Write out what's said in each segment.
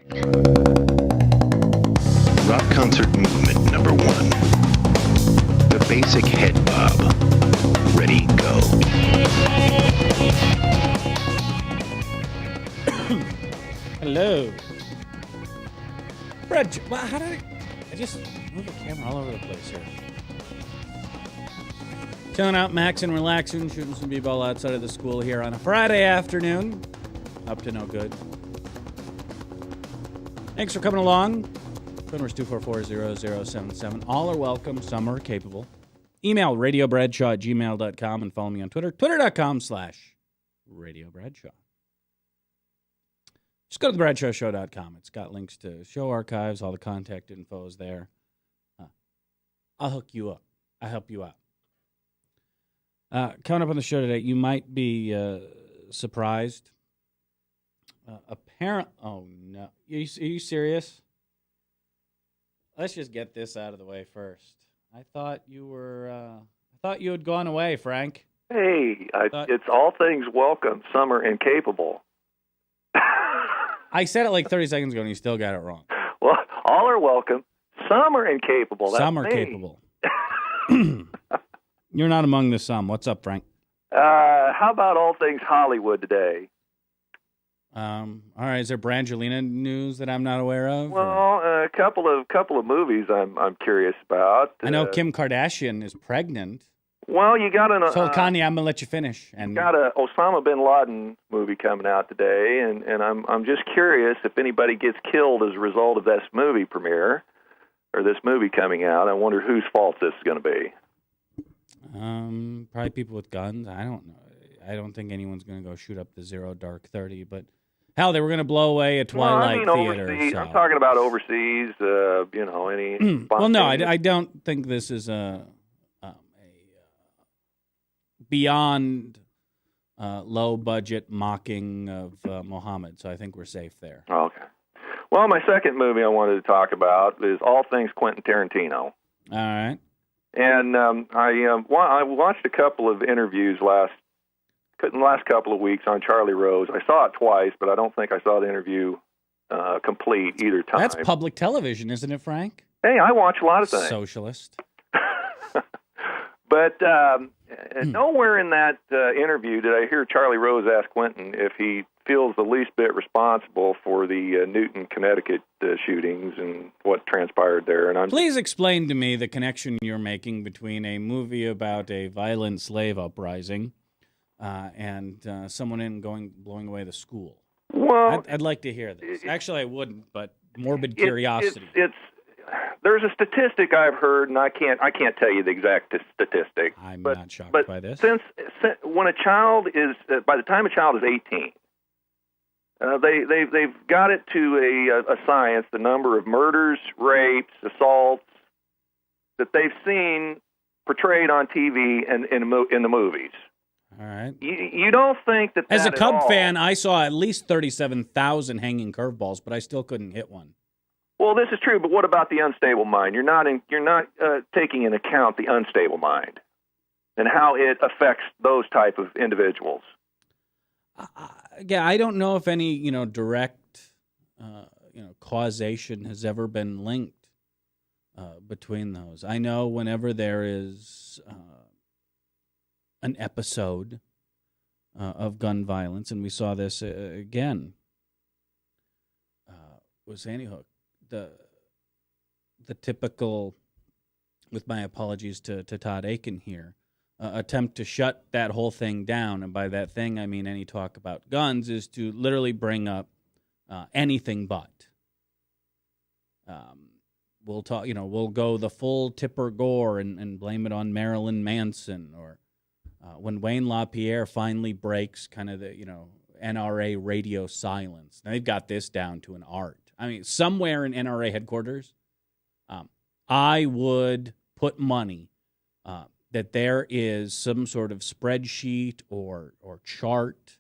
Rock concert movement number 1. The basic head bob. Ready, go. Hello. Brad, well, how did I just move the camera all over the place here? Chilling out, maxing, relaxing, shooting some b-ball outside of the school here on a Friday afternoon. Up to no good. Thanks for coming along. Phone number is 244-0077. All are welcome. Some are capable. Email radiobradshaw@gmail.com and follow me on Twitter. Twitter.com/radiobradshaw. Just go to thebradshawshow.com. It's got links to show archives. All the contact info is there. I'll hook you up. I'll help you out. Coming up on the show today, you might be surprised. Oh, no. Are you serious? Let's just get this out of the way first. I thought you had gone away, Frank. Hey, it's all things welcome, summer and capable. I said it like 30 seconds ago, and you still got it wrong. Well, all are welcome, some are incapable. Some are capable. You're not among the some. What's up, Frank? How about all things Hollywood today? All right. Is there Brangelina news that I'm not aware of? Well, a couple of movies I'm curious about. I know Kim Kardashian is pregnant. Well, you got So, Kanye, I'm gonna let you finish. And got a Osama bin Laden movie coming out today, and I'm just curious if anybody gets killed as a result of this movie premiere or this movie coming out. I wonder whose fault this is going to be. Probably people with guns. I don't know. I don't think anyone's going to go shoot up the Zero Dark 30, but hell, they were going to blow away a Twilight theater. Overseas. So. I'm talking about overseas. Any. Well, no, I don't think this is a beyond low budget mocking of Muhammad. So I think we're safe there. Okay. Well, my second movie I wanted to talk about is all things Quentin Tarantino. All right. And I watched a couple of interviews last couple of weeks on Charlie Rose. I saw it twice, but I don't think I saw the interview complete either time. That's public television, isn't it, Frank? Hey, I watch a lot of things. Socialist. But nowhere in that interview did I hear Charlie Rose ask Quentin if he feels the least bit responsible for the Newton, Connecticut shootings and what transpired there. And Please explain to me the connection you're making between a movie about a violent slave uprising and someone blowing away the school. Well, I'd like to hear this. Actually, I wouldn't, but morbid curiosity. There's a statistic I've heard, and I can't tell you the exact statistic. I'm not shocked by this. Since when a child is, by the time a child is 18, they've got it to a science, the number of murders, rapes, assaults that they've seen portrayed on TV and in the movies. All right. You don't think that as a Cub all, fan, I saw at least 37,000 hanging curveballs, but I still couldn't hit one. Well, this is true, but what about the unstable mind? You're not taking into account the unstable mind and how it affects those type of individuals. Yeah, I don't know if any direct causation has ever been linked between those. I know whenever there is an episode of gun violence, and we saw this again with Sandy Hook. The typical, with my apologies to Todd Aiken here, attempt to shut that whole thing down, and by that thing I mean any talk about guns, is to literally bring up anything but. We'll talk, we'll go the full Tipper Gore and blame it on Marilyn Manson, or when Wayne LaPierre finally breaks kind of the NRA radio silence. Now they've got this down to an art. I mean, somewhere in NRA headquarters, I would put money that there is some sort of spreadsheet or chart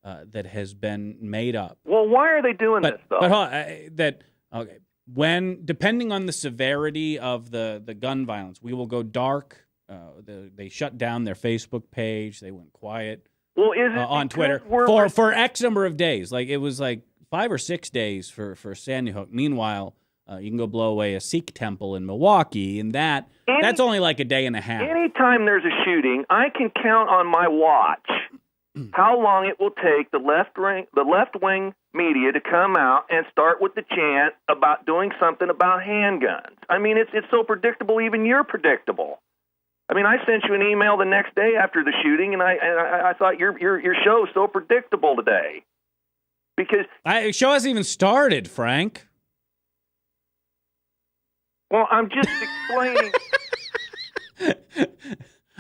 that has been made up. Well, why are they doing this, though? Okay. When, depending on the severity of the gun violence, we will go dark. They shut down their Facebook page. They went quiet. Well, is it on Twitter for X number of days? Like it was like 5 or 6 days for Sandy Hook. Meanwhile, you can go blow away a Sikh temple in Milwaukee, and that's only like a day and a half. Anytime there's a shooting, I can count on my watch how long it will take the left-wing media to come out and start with the chant about doing something about handguns. I mean, it's so predictable, even you're predictable. I mean, I sent you an email the next day after the shooting, and I thought your show is so predictable today. Because the show hasn't even started, Frank. Well, I'm just explaining.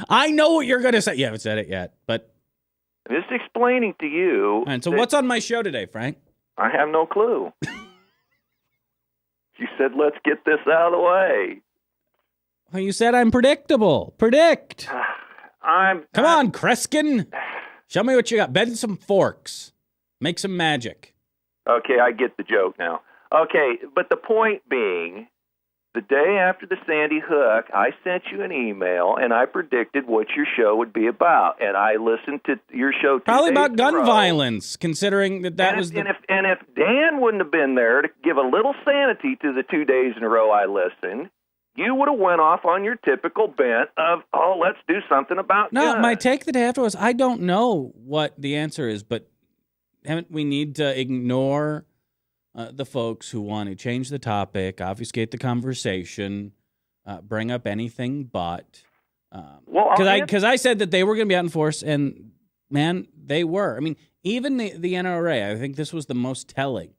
I know what you're going to say. You haven't said it yet, but just explaining to you. And so what's on my show today, Frank? I have no clue. You said, let's get this out of the way. Well, you said I'm predictable. Predict. Come on, Kreskin. Show me what you got. Bend some forks. Make some magic. Okay, I get the joke now. Okay, but the point being, the day after the Sandy Hook, I sent you an email, and I predicted what your show would be about. And I listened to your show 2 Probably days about in a gun row. violence, considering that was And if Dan wouldn't have been there to give a little sanity to the 2 days in a row I listened, you would have went off on your typical bent of, let's do something about guns. My take the day after was, I don't know what the answer is, but we need to ignore the folks who want to change the topic, obfuscate the conversation, bring up anything but. Because I said that they were going to be out in force, and, man, they were. I mean, even the NRA, I think this was the most telling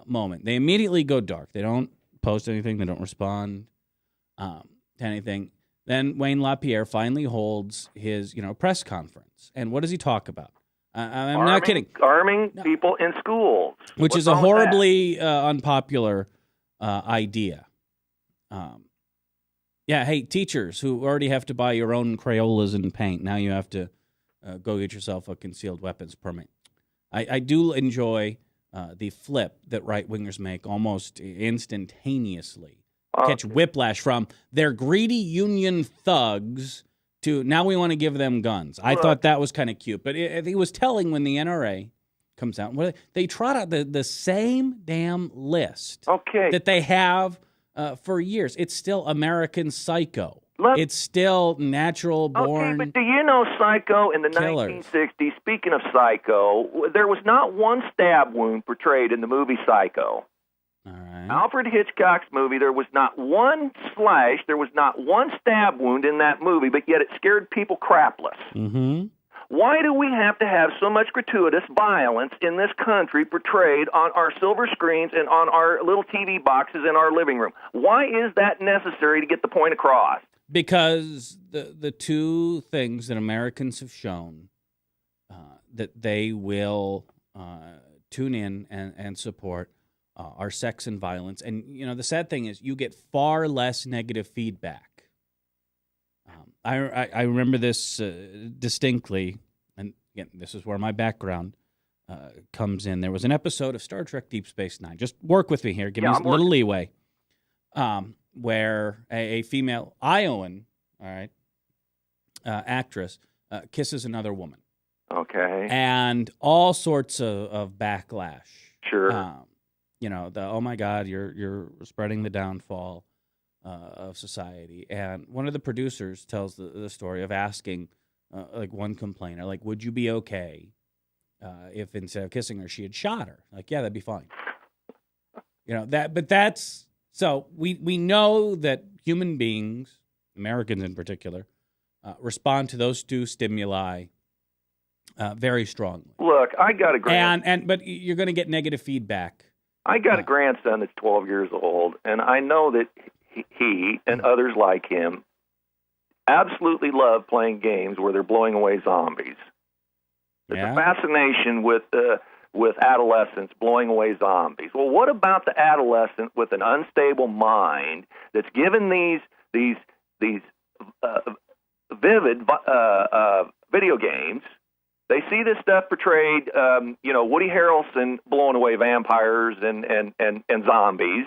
moment. They immediately go dark. They don't post anything. They don't respond to anything. Then Wayne LaPierre finally holds his press conference. And what does he talk about? I'm not kidding. Arming people in schools. Which is a horribly unpopular idea. Hey, teachers who already have to buy your own Crayolas and paint, now you have to go get yourself a concealed weapons permit. I do enjoy the flip that right-wingers make almost instantaneously. Catch whiplash from their greedy union thugs to now we want to give them guns. I thought that was kind of cute. But it was telling when the NRA comes out. They trot out the same damn list that they have for years. It's still American Psycho. It's still natural born. Okay, but do you know Psycho in the killers. 1960s? Speaking of Psycho, there was not one stab wound portrayed in the movie Psycho. All right. Alfred Hitchcock's movie, there was not one slash, there was not one stab wound in that movie, but yet it scared people crapless. Mm-hmm. Why do we have to have so much gratuitous violence in this country portrayed on our silver screens and on our little TV boxes in our living room? Why is that necessary to get the point across? Because the two things that Americans have shown that they will tune in and support are sex and violence. And, the sad thing is you get far less negative feedback. I remember this distinctly, and again, this is where my background comes in. There was an episode of Star Trek Deep Space Nine. Just work with me here. Give me a little leeway. Where a female Iowan, actress kisses another woman. Okay. And all sorts of backlash. Sure. Oh my God, you're spreading the downfall of society. And one of the producers tells the story of asking one complainer, would you be okay if instead of kissing her, she had shot her? Yeah, that'd be fine. But that's. So we know that human beings, Americans in particular, respond to those two stimuli very strongly. Look, I got a grandson. But you're going to get negative feedback. I got a grandson that's 12 years old, and I know that he and others like him absolutely love playing games where they're blowing away zombies. There's a fascination with adolescents blowing away zombies. Well, what about the adolescent with an unstable mind that's given these vivid video games? They see this stuff portrayed, Woody Harrelson blowing away vampires and zombies,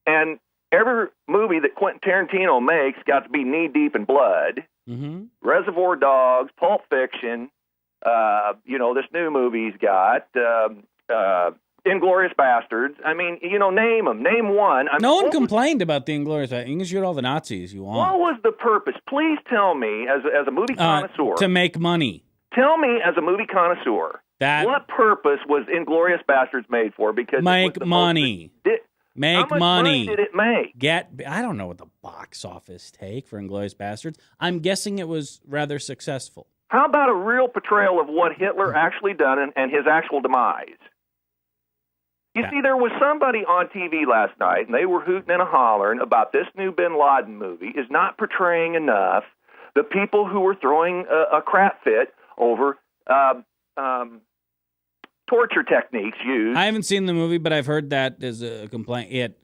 and every movie that Quentin Tarantino makes got to be knee deep in blood. Mm-hmm. Reservoir Dogs, Pulp Fiction. This new movie he's got, Inglourious Bastards. I mean, name them. Name one. No one complained about the Inglourious Bastards. You can shoot all the Nazis you want. What was the purpose? Please tell me, as a movie connoisseur. To make money. Tell me, as a movie connoisseur, what purpose was Inglourious Bastards made for? Because make money. Make how much money. Did it make? I don't know what the box office take for Inglourious Bastards. I'm guessing it was rather successful. How about a real portrayal of what Hitler actually done and his actual demise? You see, there was somebody on TV last night, and they were hooting and hollering about this new Bin Laden movie is not portraying enough the people who were throwing a crap fit over torture techniques used. I haven't seen the movie, but I've heard that as a complaint.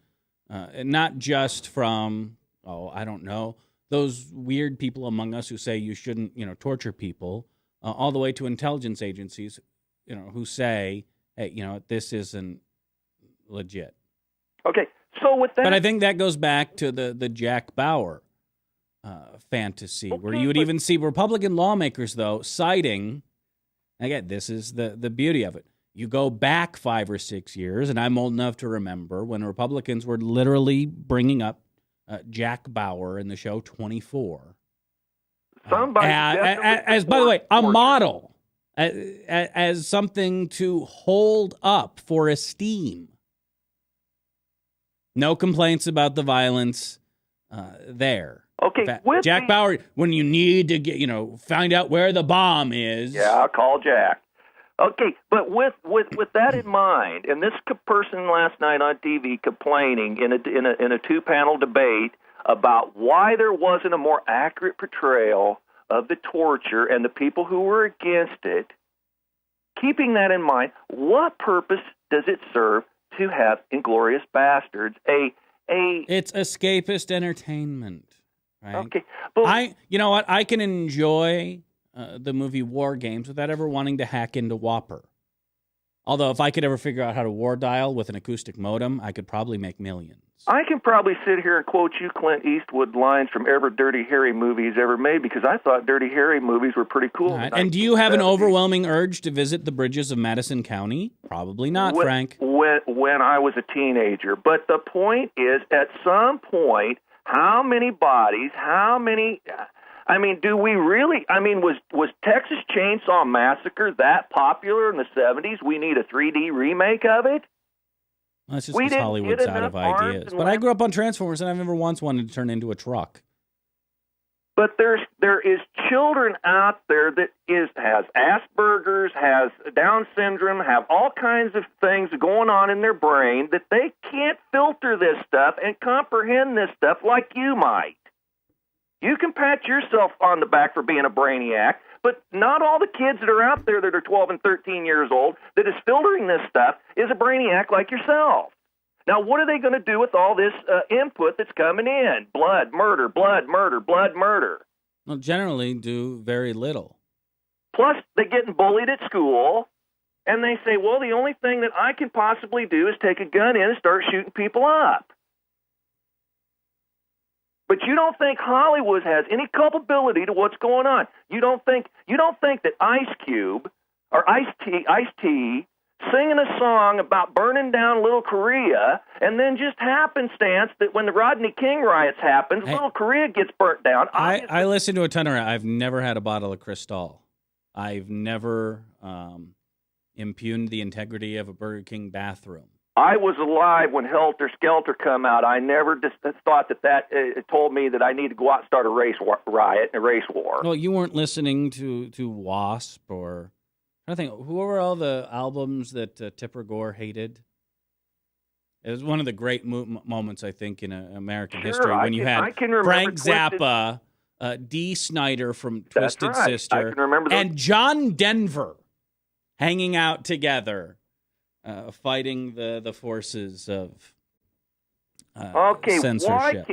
Not just from, I don't know, those weird people among us who say you shouldn't, torture people, all the way to intelligence agencies, who say, hey, this isn't legit. Okay, so with that... But I think that goes back to the Jack Bauer fantasy, where you would even see Republican lawmakers, though, citing... Again, this is the beauty of it. You go back 5 or 6 years, and I'm old enough to remember when Republicans were literally bringing up Jack Bauer in the show 24. As by the way, a model, as something to hold up for esteem. No complaints about the violence there. Okay, Jack Bauer, when you need to get, find out where the bomb is. Yeah, I'll call Jack. Okay, but with that in mind, and this person last night on TV complaining in a 2-panel debate about why there wasn't a more accurate portrayal of the torture and the people who were against it, keeping that in mind, what purpose does it serve to have Inglourious Bastards? It's escapist entertainment. Right? Okay, but you know what? I can enjoy the movie War Games without ever wanting to hack into Whopper. Although, if I could ever figure out how to war dial with an acoustic modem, I could probably make millions. I can probably sit here and quote you Clint Eastwood lines from every Dirty Harry movie he's ever made because I thought Dirty Harry movies were pretty cool. Right. And do you have an overwhelming urge to visit the bridges of Madison County? Probably not, Frank. When I was a teenager. But the point is, at some point, how many bodies, do we really, was Texas Chainsaw Massacre that popular in the 70s? We need a 3D remake of it? Well, that's just because Hollywood's out of ideas. But I grew up on Transformers, and I've never once wanted to turn into a truck. But there is children out there that has Asperger's, has Down syndrome, have all kinds of things going on in their brain that they can't filter this stuff and comprehend this stuff like you might. You can pat yourself on the back for being a brainiac, but not all the kids that are out there that are 12 and 13 years old that is filtering this stuff is a brainiac like yourself. Now, what are they going to do with all this input that's coming in? Blood, murder, blood, murder, blood, murder. Well, generally do very little. Plus, they're getting bullied at school, and they say, well, the only thing that I can possibly do is take a gun in and start shooting people up. But you don't think Hollywood has any culpability to what's going on. You don't think that Ice Cube or Ice-T singing a song about burning down Little Korea, and then just happenstance that when the Rodney King riots happens, Little Korea gets burnt down. I listen to a ton of rap. I've never had a bottle of Cristal. I've never impugned the integrity of a Burger King bathroom. I was alive when Helter Skelter come out. I never just thought that told me that I need to go out and start a race riot, a race war. Well, you weren't listening to Wasp or... I think, who were all the albums that Tipper Gore hated? It was one of the great moments, I think, in American history when you had Frank Zappa, Dee Snider from Twisted Sister, and John Denver hanging out together, fighting the forces of censorship.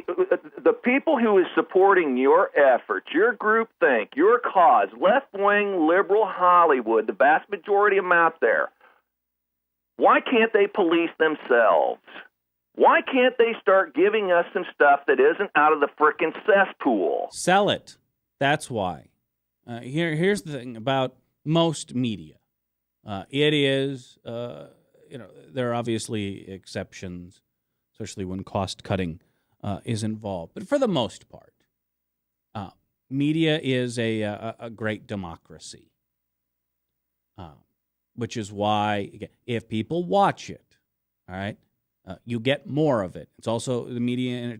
The people who is supporting your efforts, your groupthink, your cause, left-wing liberal Hollywood, the vast majority of them out there, why can't they police themselves? Why can't they start giving us some stuff that isn't out of the frickin' cesspool? Sell it. That's why. Here's the thing about most media. It is there are obviously exceptions, especially when cost cutting is involved. But for the most part, media is a great democracy, which is why if people watch it, all right, you get more of it. It's also the media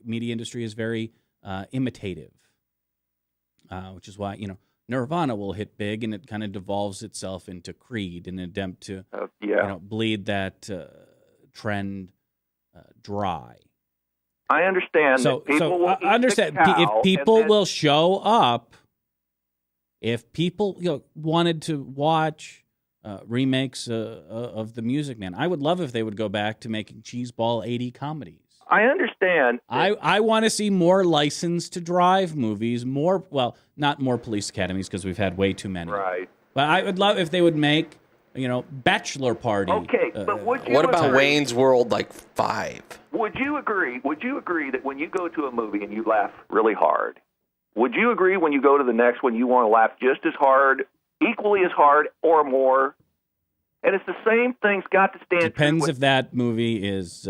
industry is very imitative, which is why Nirvana will hit big, and it kind of devolves itself into Creed in an attempt to bleed that trend dry. I understand. So, that people will eat understand the cow, if people and then, will show up. If people wanted to watch remakes of The Music Man, I would love if they would go back to making cheeseball 80 comedies. I understand. I want to see more License to Drive movies, not more Police Academies because we've had way too many. Right. But I would love if they would make, Bachelor Party. Okay, but what about Wayne's World 5? Would you agree that when you go to a movie and you laugh really hard, would you agree when you go to the next one you want to laugh just as hard, equally as hard, or more? And it's the same thing's got to stand. Depends if that movie is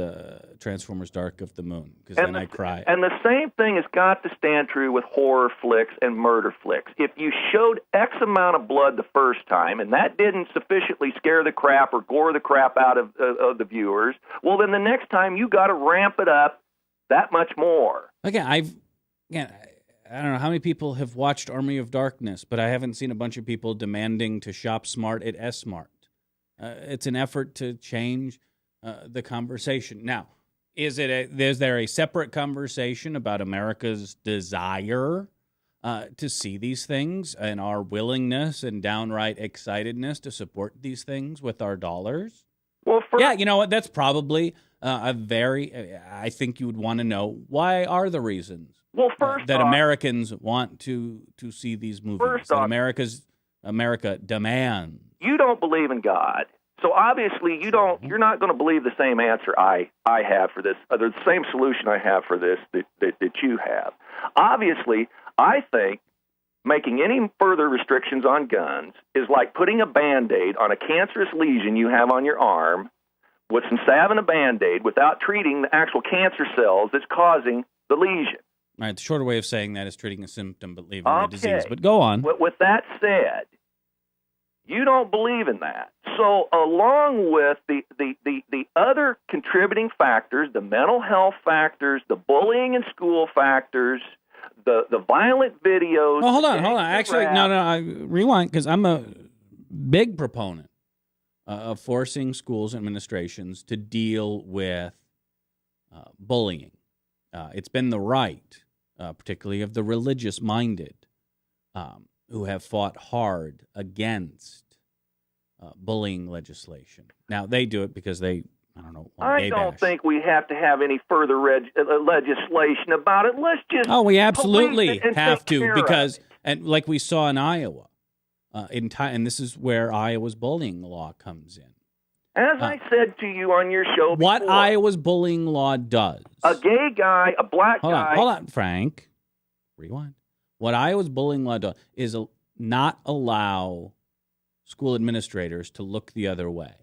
Transformers: Dark of the Moon, because then I cry. And the same thing has got to stand true with horror flicks and murder flicks. If you showed X amount of blood the first time, and that didn't sufficiently scare the crap or gore the crap out of the viewers, well, then the next time you got to ramp it up that much more. Again, I don't know how many people have watched Army of Darkness, but I haven't seen a bunch of people demanding to shop smart at S-Mart. It's an effort to change the conversation. Now, is there a separate conversation about America's desire to see these things and our willingness and downright excitedness to support these things with our dollars? Well, you know what? That's probably I think you would want to know, why are the reasons that Americans want to see these movies, that America demands? You don't believe in God, so obviously you're not going to believe the same answer I have for this, or the same solution I have for this that you have. Obviously, I think making any further restrictions on guns is like putting a Band-Aid on a cancerous lesion you have on your arm with some salve and a Band-Aid without treating the actual cancer cells that's causing the lesion. All right, the shorter way of saying that is treating a symptom but leaving the disease. But go on. With that said, you don't believe in that. So along with the other contributing factors, the mental health factors, the bullying in school factors, the violent videos. Oh, hold on. Actually, no, I rewind, because I'm a big proponent of forcing schools administrations to deal with bullying. It's been the right, particularly of the religious-minded, who have fought hard against bullying legislation. Now, they do it because they, I don't think we have to have any further legislation about it. Let's just... Oh, we absolutely have to, because, and like we saw in Iowa, and this is where Iowa's bullying law comes in. As I said to you on your show before, what Iowa's bullying law does... A gay guy, a black guy... Hold on, Frank. Rewind. What Iowa's bullying law does is not allow school administrators to look the other way,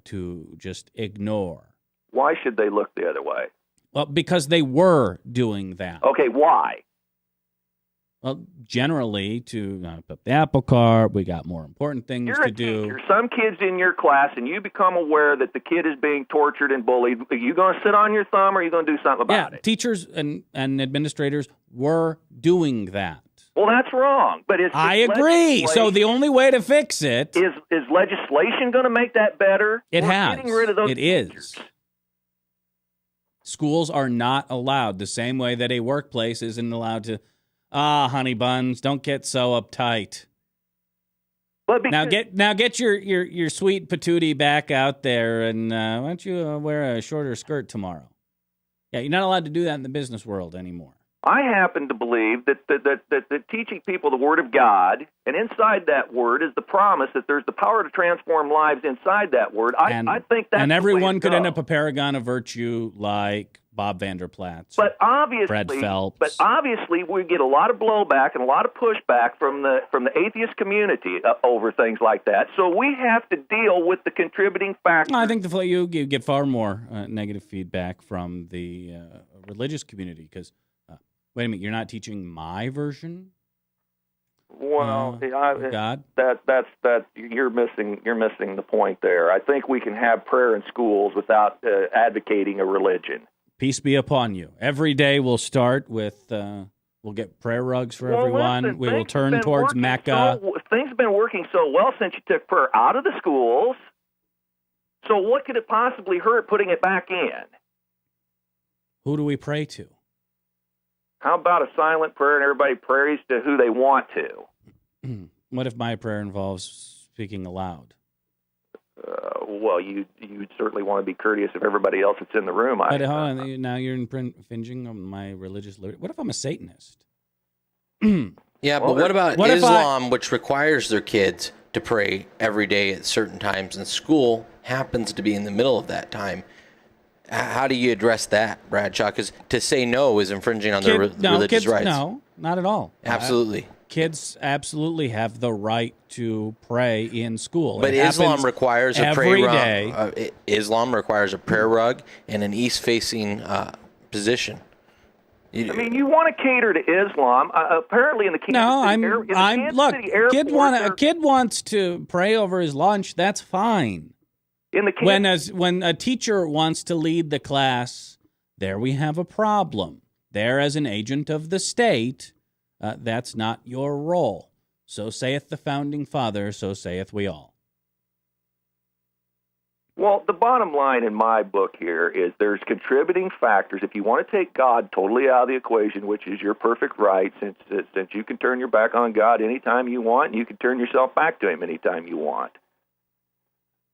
to just ignore. Why should they look the other way? Well, because they were doing that. Okay, why? Well, generally, to put the apple cart, we got more important things to do. Teacher. Some kid's in your class, and you become aware that the kid is being tortured and bullied. Are you going to sit on your thumb, or are you going to do something about it? Teachers and administrators were doing that. Well, that's wrong. But I agree. So the only way to fix it is legislation going to make that better? It has. Getting rid of those teachers. Is. Schools are not allowed the same way that a workplace isn't allowed to. Honey buns, don't get so uptight. But now get your sweet patootie back out there, and why don't you wear a shorter skirt tomorrow? Yeah, you're not allowed to do that in the business world anymore. I happen to believe that teaching people the Word of God, and inside that Word is the promise that there's the power to transform lives inside that Word. I think that's and everyone could end up a paragon of virtue like Bob Vanderplatz, But obviously, Brad Phelps. We get a lot of blowback and a lot of pushback from the atheist community over things like that. So we have to deal with the contributing factors. I think you get far more negative feedback from the religious community because, wait a minute, you're not teaching my version. Well, God, that's you're missing the point there. I think we can have prayer in schools without advocating a religion. Peace be upon you. Every day we'll start with, we'll get prayer rugs for everyone. Listen, we will turn towards Mecca. Things have been working so well since you took prayer out of the schools. So what could it possibly hurt putting it back in? Who do we pray to? How about a silent prayer and everybody prays to who they want to? What if my prayer involves speaking aloud? Well, you'd certainly want to be courteous of everybody else that's in the room. But hold on, now you're infringing on my religious liberty. What if I'm a Satanist? Yeah, but what about Islam, which requires their kids to pray every day at certain times, and school happens to be in the middle of that time? How do you address that, Bradshaw? Because to say no is infringing on their religious rights. No, not at all. Absolutely. Kids absolutely have the right to pray in school. But Islam requires a prayer rug. Day. Islam requires a prayer rug and an east-facing position. I mean, you want to cater to Islam. Apparently, in the Kansas City airport, a kid wants to pray over his lunch. That's fine. When a teacher wants to lead the class, there we have a problem. There, as an agent of the state, that's not your role. So saith the founding father, so saith we all. Well, the bottom line in my book here is there's contributing factors. If you want to take God totally out of the equation, which is your perfect right, since you can turn your back on God anytime you want, and you can turn yourself back to him anytime you want.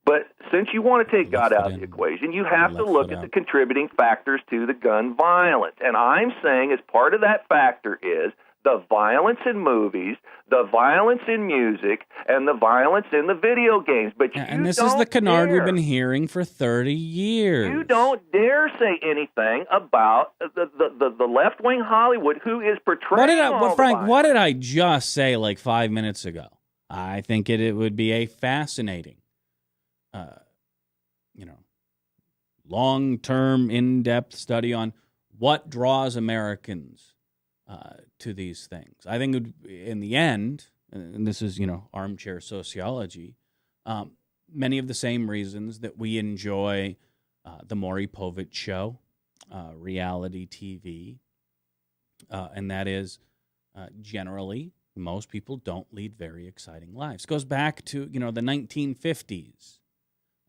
But since you want to take God out of the equation, you have to look at the contributing factors to the gun violence. And I'm saying as part of that factor is the violence in movies, the violence in music, and the violence in the video games. But and this is the canard we've been hearing for 30 years. You don't dare say anything about the left-wing Hollywood who is portraying Frank, what did I just say like 5 minutes ago? I think it would be a fascinating, long-term, in-depth study on what draws Americans to these things. I think it would, in the end, and this is, armchair sociology, many of the same reasons that we enjoy the Maury Povich show, reality TV, and that is generally most people don't lead very exciting lives. It goes back to, the 1950s,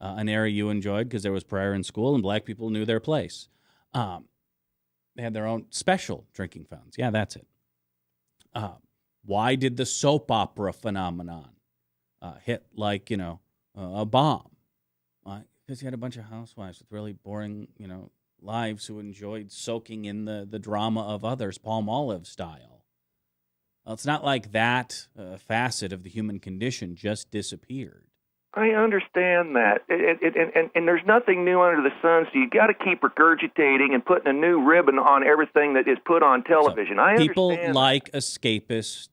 an era you enjoyed because there was prayer in school and black people knew their place. They had their own special drinking fountains. Yeah, that's it. Why did the soap opera phenomenon hit like, a bomb? Because you had a bunch of housewives with really boring, lives who enjoyed soaking in the drama of others, Palmolive style. Well, it's not like that facet of the human condition just disappeared. I understand that, and there's nothing new under the sun, so you got to keep regurgitating and putting a new ribbon on everything that is put on television. So people like escapist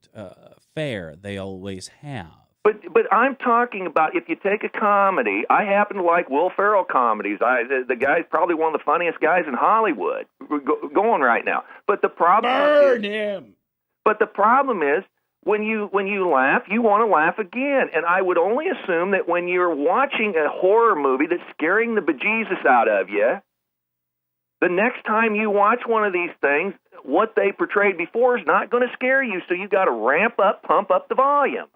fare; they always have. But I'm talking about if you take a comedy. I happen to like Will Ferrell comedies. The guy's probably one of the funniest guys in Hollywood going right now. But the problem Burn him. But the problem is, when you laugh, you want to laugh again. And I would only assume that when you're watching a horror movie that's scaring the bejesus out of you, the next time you watch one of these things, what they portrayed before is not going to scare you. So you got to pump up the volume.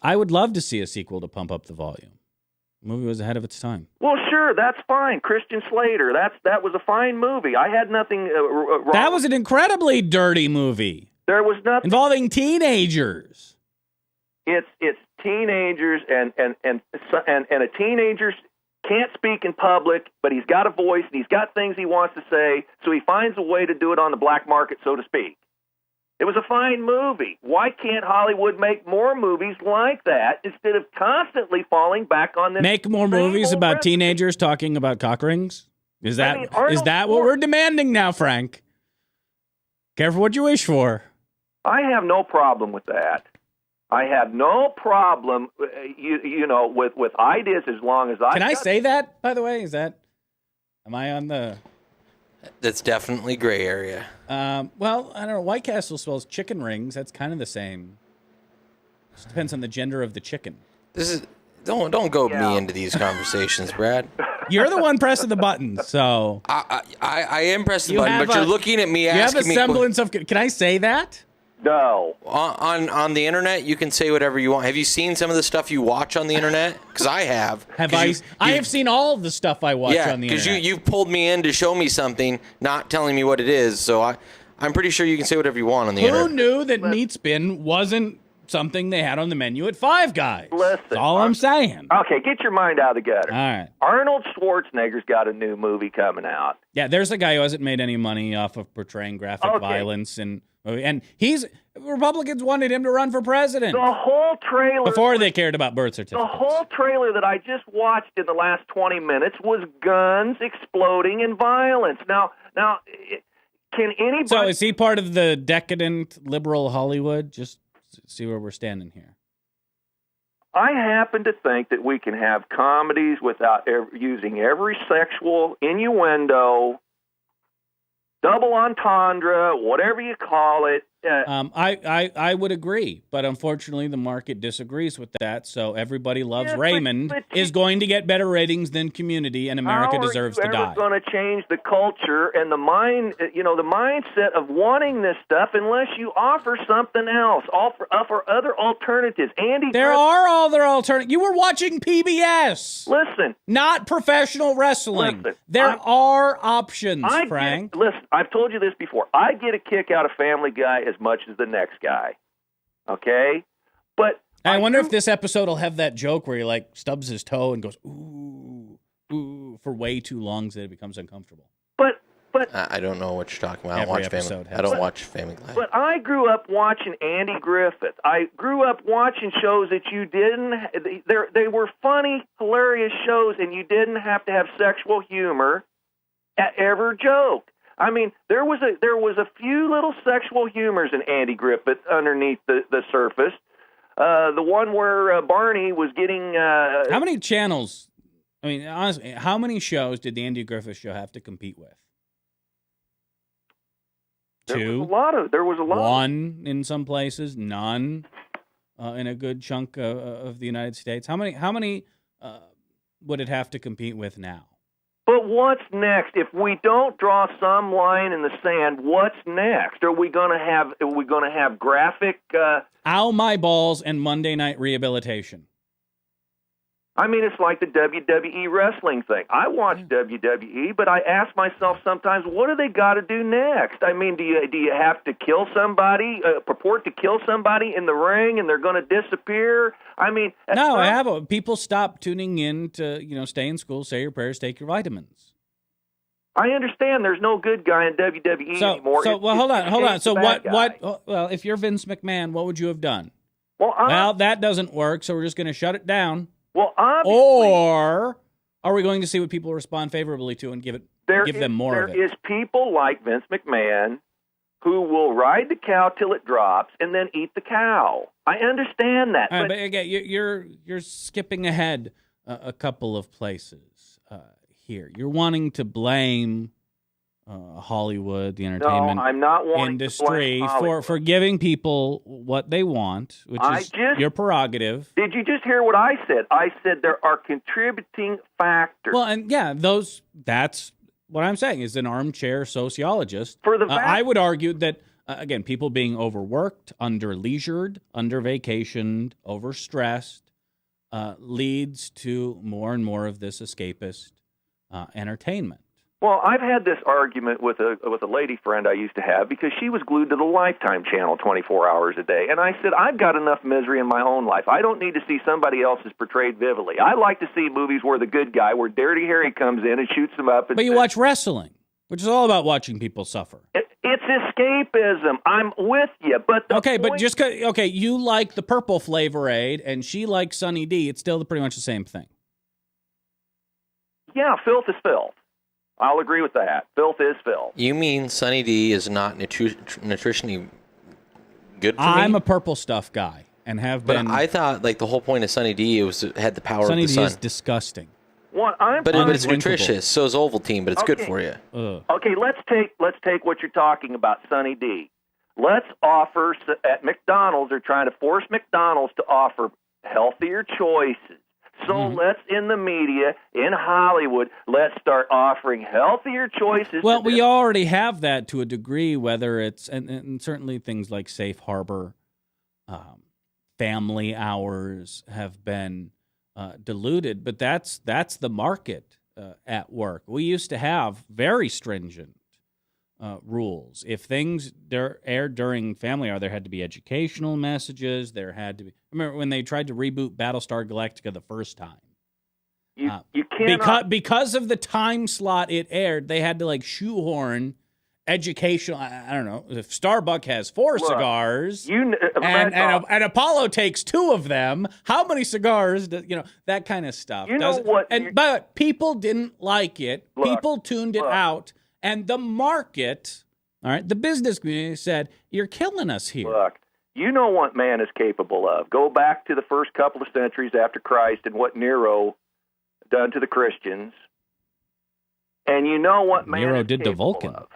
I would love to see a sequel to Pump Up the Volume. The movie was ahead of its time. Well, sure, that's fine. Christian Slater, that was a fine movie. I had nothing wrong. That was an incredibly dirty movie. There was nothing involving teenagers. It's teenagers and a teenager can't speak in public, but he's got a voice and he's got things he wants to say, so he finds a way to do it on the black market, so to speak. It was a fine movie. Why can't Hollywood make more movies like that instead of constantly falling back on this? Make more movies about teenagers talking about cock rings? Is that what we're demanding now, Frank? Careful what you wish for. I have no problem with that. I have no problem, with ideas as long as I. Can I say that? By the way, am I on the? That's definitely gray area. Well, I don't know. White Castle spells chicken rings. That's kind of the same. Just depends on the gender of the chicken. Don't go me into these conversations, Brad. You're the one pressing the button, so I am pressing the button, but you're looking at me asking me. You have a semblance of. Can I say that? No. On the internet, you can say whatever you want. Have you seen some of the stuff you watch on the internet? Because I have. I have seen all of the stuff I watch on the internet. Yeah, because you've pulled me in to show me something, not telling me what it is. So I'm pretty sure you can say whatever you want on the internet. Who knew that meat spin wasn't something they had on the menu at Five Guys? Listen. That's all I'm saying. Okay, get your mind out of the gutter. All right. Arnold Schwarzenegger's got a new movie coming out. Yeah, there's a guy who hasn't made any money off of portraying graphic violence and Republicans wanted him to run for president. The whole trailer before they cared about birth certificates. The whole trailer that I just watched in the last 20 minutes was guns exploding and violence. Now, can anybody? So is he part of the decadent liberal Hollywood? Just see where we're standing here. I happen to think that we can have comedies without using every sexual innuendo, double entendre, whatever you call it. I would agree, but unfortunately the market disagrees with that. So Everybody Loves Raymond is going to get better ratings than Community, and America deserves to die. How are you ever going to change the culture and the mindset of wanting this stuff unless you offer something else? Offer other alternatives. There are other alternatives. You were watching PBS. Listen, not professional wrestling. There are options, Frank. Listen, I've told you this before. I get a kick out of Family Guy as much as the next guy. Okay? But I wonder if this episode will have that joke where he stubs his toe and goes ooh for way too long so that it becomes uncomfortable. But I don't know what you're talking about. I don't watch Family Guy. But I grew up watching Andy Griffith. I grew up watching shows that you didn't. They were funny, hilarious shows, and you didn't have to have sexual humor at every joke. I mean, there was a few little sexual humors in Andy Griffith underneath the surface. The one where Barney was getting... How many channels, I mean, honestly, how many shows did the Andy Griffith Show have to compete with? Two? There was a lot. One in some places, none in a good chunk of the United States. How many would it have to compete with now? But what's next? If we don't draw some line in the sand, what's next? Are we going to have graphic? Ow my balls and Monday Night Rehabilitation. I mean, it's like the WWE wrestling thing. I watch WWE, but I ask myself sometimes, what do they got to do next? I mean, do you have to kill somebody, purport to kill somebody in the ring, and they're going to disappear? I mean, no, people stop tuning in to stay in school, say your prayers, take your vitamins. I understand. There's no good guy in WWE anymore. Hold on. So what? Well, if you're Vince McMahon, what would you have done? Well, that doesn't work, so we're just going to shut it down. Well, obviously, or are we going to see what people respond favorably to and give them more of it? There is people like Vince McMahon who will ride the cow till it drops and then eat the cow. I understand that. But again, you're skipping ahead a couple of places here. You're wanting to blame Hollywood, the entertainment industry, for giving people what they want, which is your prerogative. Did you just hear what I said? I said there are contributing factors. Well, and that's what I'm saying is an armchair sociologist. I would argue that, again, people being overworked, under-leisured, under-vacationed, overstressed leads to more and more of this escapist entertainment. Well, I've had this argument with a lady friend I used to have because she was glued to the Lifetime channel 24 hours a day. And I said, I've got enough misery in my own life. I don't need to see somebody else's portrayed vividly. I like to see movies where the good guy, where Dirty Harry comes in and shoots them up. But you watch wrestling, which is all about watching people suffer. It's escapism. I'm with you. But you like the purple Flavor Aid and she likes Sunny D. It's still pretty much the same thing. Yeah, filth is filth. I'll agree with that. Filth is filth. You mean Sunny D is not nutritionally good for me? I'm a purple stuff guy and have been. But I thought like the whole point of Sunny D had the power Sunny of the D sun. is disgusting. But it's nutritious. So is Ovaltine, but it's good for you. Okay, let's take what you're talking about, Sunny D. Let's offer at McDonald's. They're trying to force McDonald's to offer healthier choices. So let's, in the media, in Hollywood, let's start offering healthier choices. Well, we already have that to a degree, whether it's, and certainly things like Safe Harbor, family hours have been diluted, but that's the market at work. We used to have very stringent rules. If things aired during family hour, there had to be educational messages. There had to be. Remember when they tried to reboot Battlestar Galactica the first time? You can't because of the time slot it aired. They had to like shoehorn educational. I don't know if Starbucks has 4 cigars, and Apollo takes 2 of them. How many cigars? That kind of stuff. But people didn't like it. People tuned it out. And the market, all right, the business community said, you're killing us here. Look, you know what man is capable of. Go back to the first couple of centuries after Christ and what Nero done to the Christians. And you know what man Nero is did to capable Vulcan. of.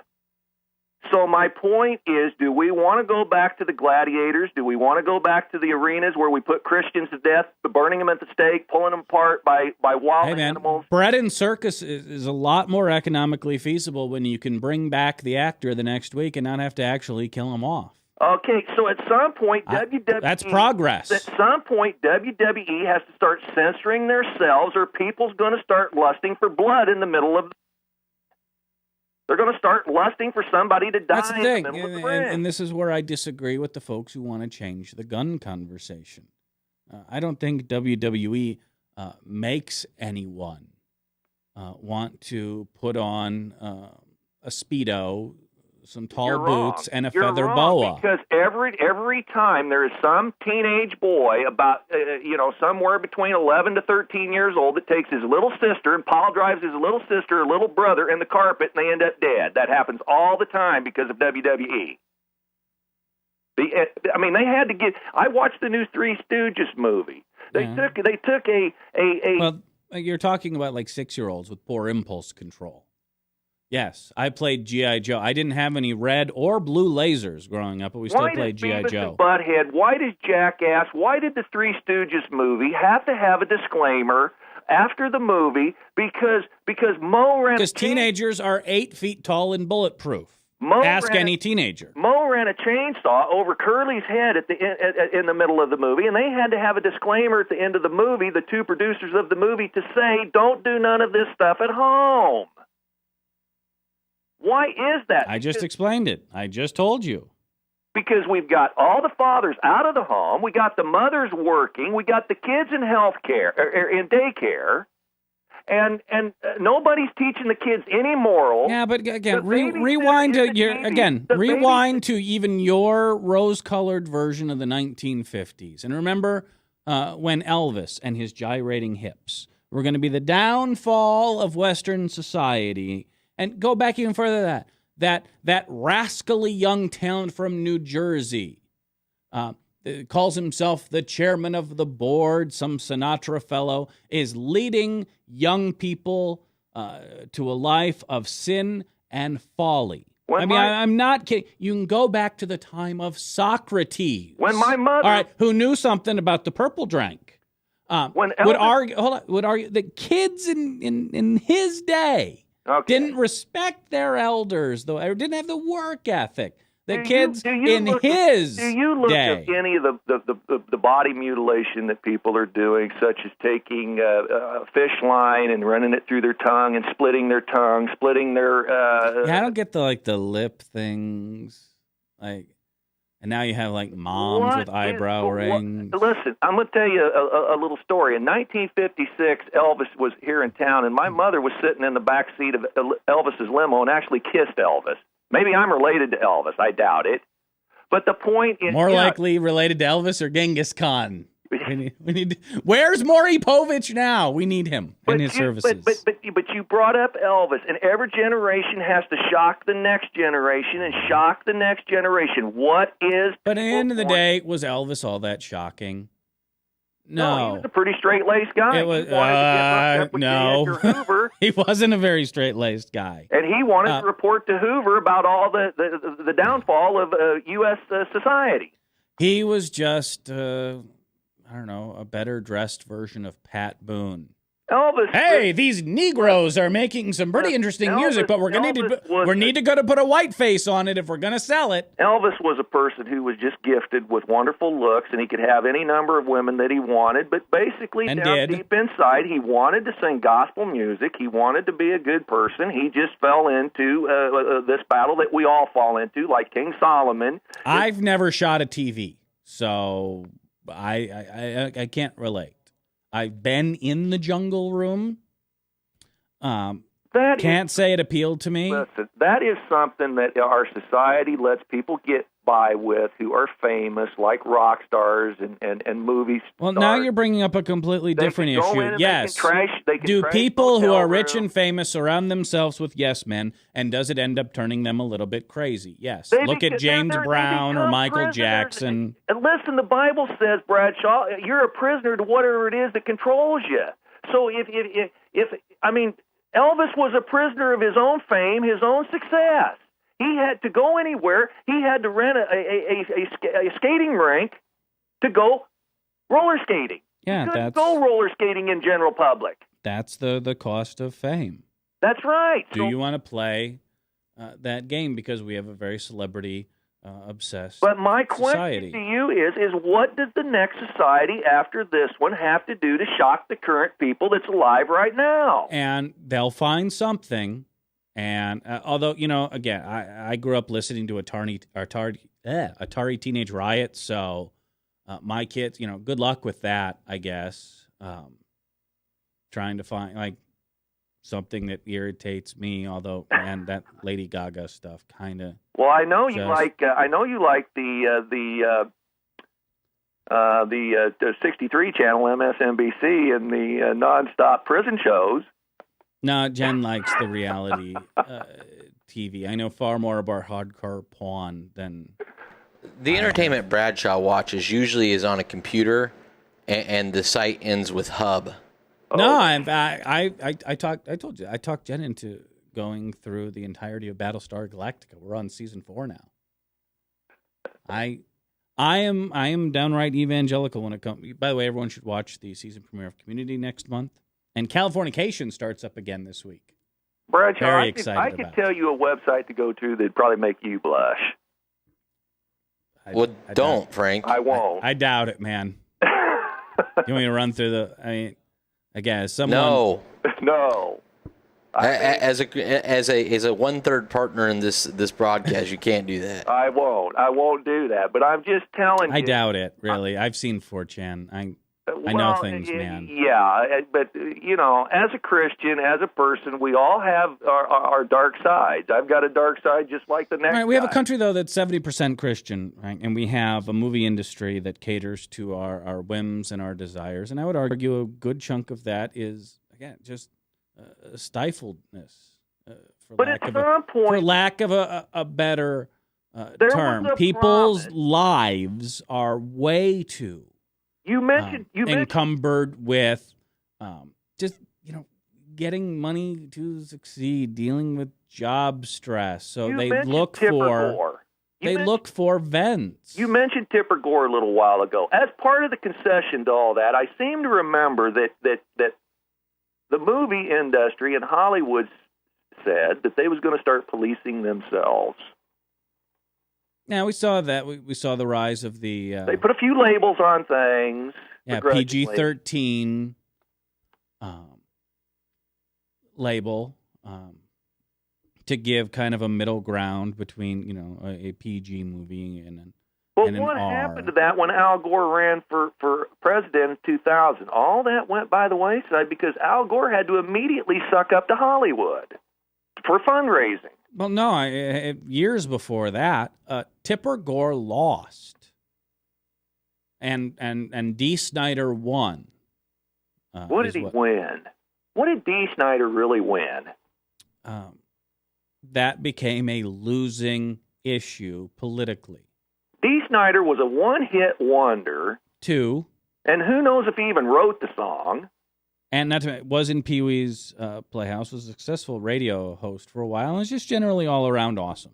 So my point is, do we want to go back to the gladiators? Do we want to go back to the arenas where we put Christians to death, burning them at the stake, pulling them apart by wild animals? Bread and circus is a lot more economically feasible when you can bring back the actor the next week and not have to actually kill him off. Okay, so at some point, WWE... That's progress. At some point, WWE has to start censoring themselves or people's going to start lusting for blood in the middle of... They're going to start lusting for somebody to die. That's the thing, in the middle of the ring. and this is where I disagree with the folks who want to change the gun conversation. I don't think WWE makes anyone want to put on a Speedo, some tall boots, and a feather boa. Because every time there is some teenage boy about somewhere between 11 to 13 years old that takes his little sister and Paul drives his little sister or little brother in the carpet and they end up dead. That happens all the time because of WWE. They had to get. I watched the new Three Stooges movie. They took a. Well, you're talking about like 6-year-olds with poor impulse control. Yes, I played G.I. Joe. I didn't have any red or blue lasers growing up, but we still played G.I. Joe. Butthead, why does Jackass, why did the Three Stooges movie have to have a disclaimer after the movie? Because Mo ran... Because teenagers are 8 feet tall and bulletproof. Ask any teenager. Mo ran a chainsaw over Curly's head in the middle of the movie, and they had to have a disclaimer at the end of the movie, the 2 producers of the movie, to say, don't do none of this stuff at home. Why is that? I just explained it. I just told you. Because we've got all the fathers out of the home, we got the mothers working, we got the kids in health care, in daycare, and nobody's teaching the kids any moral. Yeah, but again, rewind to even your rose-colored version of the 1950s, and remember when Elvis and his gyrating hips were going to be the downfall of Western society. And go back even further than that rascally young talent from New Jersey calls himself the chairman of the board, some Sinatra fellow, is leading young people to a life of sin and folly. I'm not kidding. You can go back to the time of Socrates. When my mother... All right, who knew something about the purple drink. Would argue that kids in his day... Okay. Didn't respect their elders, though. Or didn't have the work ethic. Do you look at any of the body mutilation that people are doing, such as taking a fish line and running it through their tongue and splitting their tongue, splitting their... I don't get the lip things. And now you have moms with eyebrow rings. Listen, I'm going to tell you a little story. In 1956, Elvis was here in town, and my mother was sitting in the back seat of Elvis's limo and actually kissed Elvis. Maybe I'm related to Elvis. I doubt it. But the point is... More likely related to Elvis or Genghis Khan. We need. Where's Maury Povich now? We need him and his services. But you brought up Elvis, and every generation has to shock the next generation and shock the next generation. What is? But at the end of the day, was Elvis all that shocking? No, he was a pretty straight-laced guy. It was, no. Hoover. He wasn't a very straight-laced guy. And he wanted to report to Hoover about all the downfall of U.S. society. He was just, I don't know, a better-dressed version of Pat Boone. Elvis. Hey, these Negroes are making some pretty interesting music, but we need to put a white face on it if we're going to sell it. Elvis was a person who was just gifted with wonderful looks, and he could have any number of women that he wanted. But basically, deep inside, he wanted to sing gospel music. He wanted to be a good person. He just fell into this battle that we all fall into, like King Solomon. I've never shot a TV, so I can't relate. I've been in the jungle room. Can't say it appealed to me. Listen, that is something that our society lets people get by with who are famous, like rock stars and movie stars. Well, now you're bringing up a completely different issue. Yes. Do people who are rich and famous surround themselves with yes men, and does it end up turning them a little bit crazy? Yes. Look at James Brown or Michael Jackson. And listen, the Bible says, Bradshaw, you're a prisoner to whatever it is that controls you. So if Elvis was a prisoner of his own fame, his own success. He had to go anywhere. He had to rent a skating rink to go roller skating. Yeah, he couldn't go roller skating in general public. That's the cost of fame. That's right. Do you want to play that game? Because we have a very celebrity obsessed But my society. question to you is what does the next society after this one have to do to shock the current people that's alive right now? And they'll find something. And although, again, I grew up listening to Atari Teenage Riot, so my kids, good luck with that, I guess. Trying to find, something that irritates me, although, man, that Lady Gaga stuff kind of... Well, I know you like the 63 channel MSNBC and the nonstop prison shows. No, Jen likes the reality TV. I know far more about hardcore porn than... The entertainment Bradshaw watches usually is on a computer, and the site ends with hub. No, I talked Jen into going through the entirety of Battlestar Galactica. We're on season 4 now. I am downright evangelical when it comes... By the way, everyone should watch the season premiere of Community next month. And Californication starts up again this week. Bradshaw, very excited I could tell you a website to go to that'd probably make you blush. Don't, Frank. I won't. I doubt it, man. You want me to run through the... again, as someone... No. As a 1/3 partner in this broadcast, you can't do that. I won't do that. But I'm just telling you. I doubt it, really. I've seen 4chan. I know things, man. Yeah, but, as a Christian, as a person, we all have our dark sides. I've got a dark side just like the next Right, we have a country, though, that's 70% Christian, right? And we have a movie industry that caters to our whims and our desires. And I would argue a good chunk of that is, again, just stifledness. For lack of a better term. People's lives are way too... You mentioned encumbered with just getting money to succeed, dealing with job stress. So they look for vents. You mentioned Tipper Gore a little while ago. As part of the concession to all that, I seem to remember that the movie industry in Hollywood said that they was going to start policing themselves. Now, we saw that. We saw the rise of the... they put a few labels on things. Yeah, PG-13 label to give kind of a middle ground between, a PG movie and an But what happened to that when Al Gore ran for president in 2000? All that went by the wayside because Al Gore had to immediately suck up to Hollywood for fundraising. Well, no, years before that, Tipper Gore lost and Dee Snider won. What did he win? What did Dee Snider really win? That became a losing issue politically. Dee Snider was a one-hit wonder. 2. And who knows if he even wrote the song. And not to was in Pee Wee's Playhouse, was a successful radio host for a while, and was just generally all around awesome.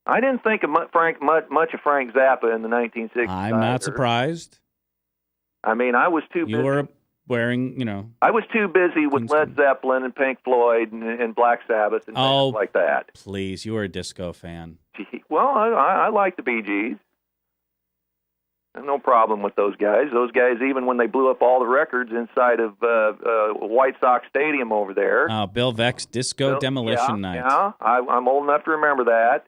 I didn't think of much of Frank Zappa in the 1960s. I'm not surprised. I mean, I was too busy. You were wearing, I was too busy with Led Zeppelin and Pink Floyd and Black Sabbath and things like that. Please, you were a disco fan. Well, I like the Bee Gees. No problem with those guys. Those guys, even when they blew up all the records inside of White Sox Stadium over there. Bill Veck's Disco Demolition Night. Yeah, I'm old enough to remember that.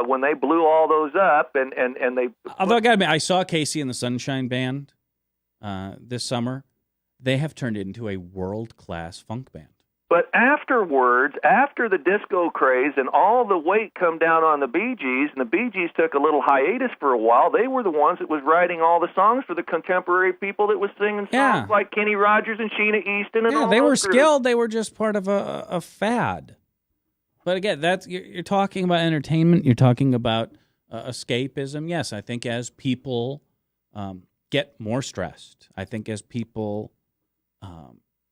When they blew all those up and they... Although, I saw Casey and the Sunshine Band this summer. They have turned into a world-class funk band. But afterwards, after the disco craze and all the weight come down on the Bee Gees, and the Bee Gees took a little hiatus for a while, they were the ones that was writing all the songs for the contemporary people that was singing songs like Kenny Rogers and Sheena Easton and all they were groups. skilled. They were just part of a fad. But again, you're talking about entertainment. You're talking about escapism. Yes, I think as people get more stressed, I think as people...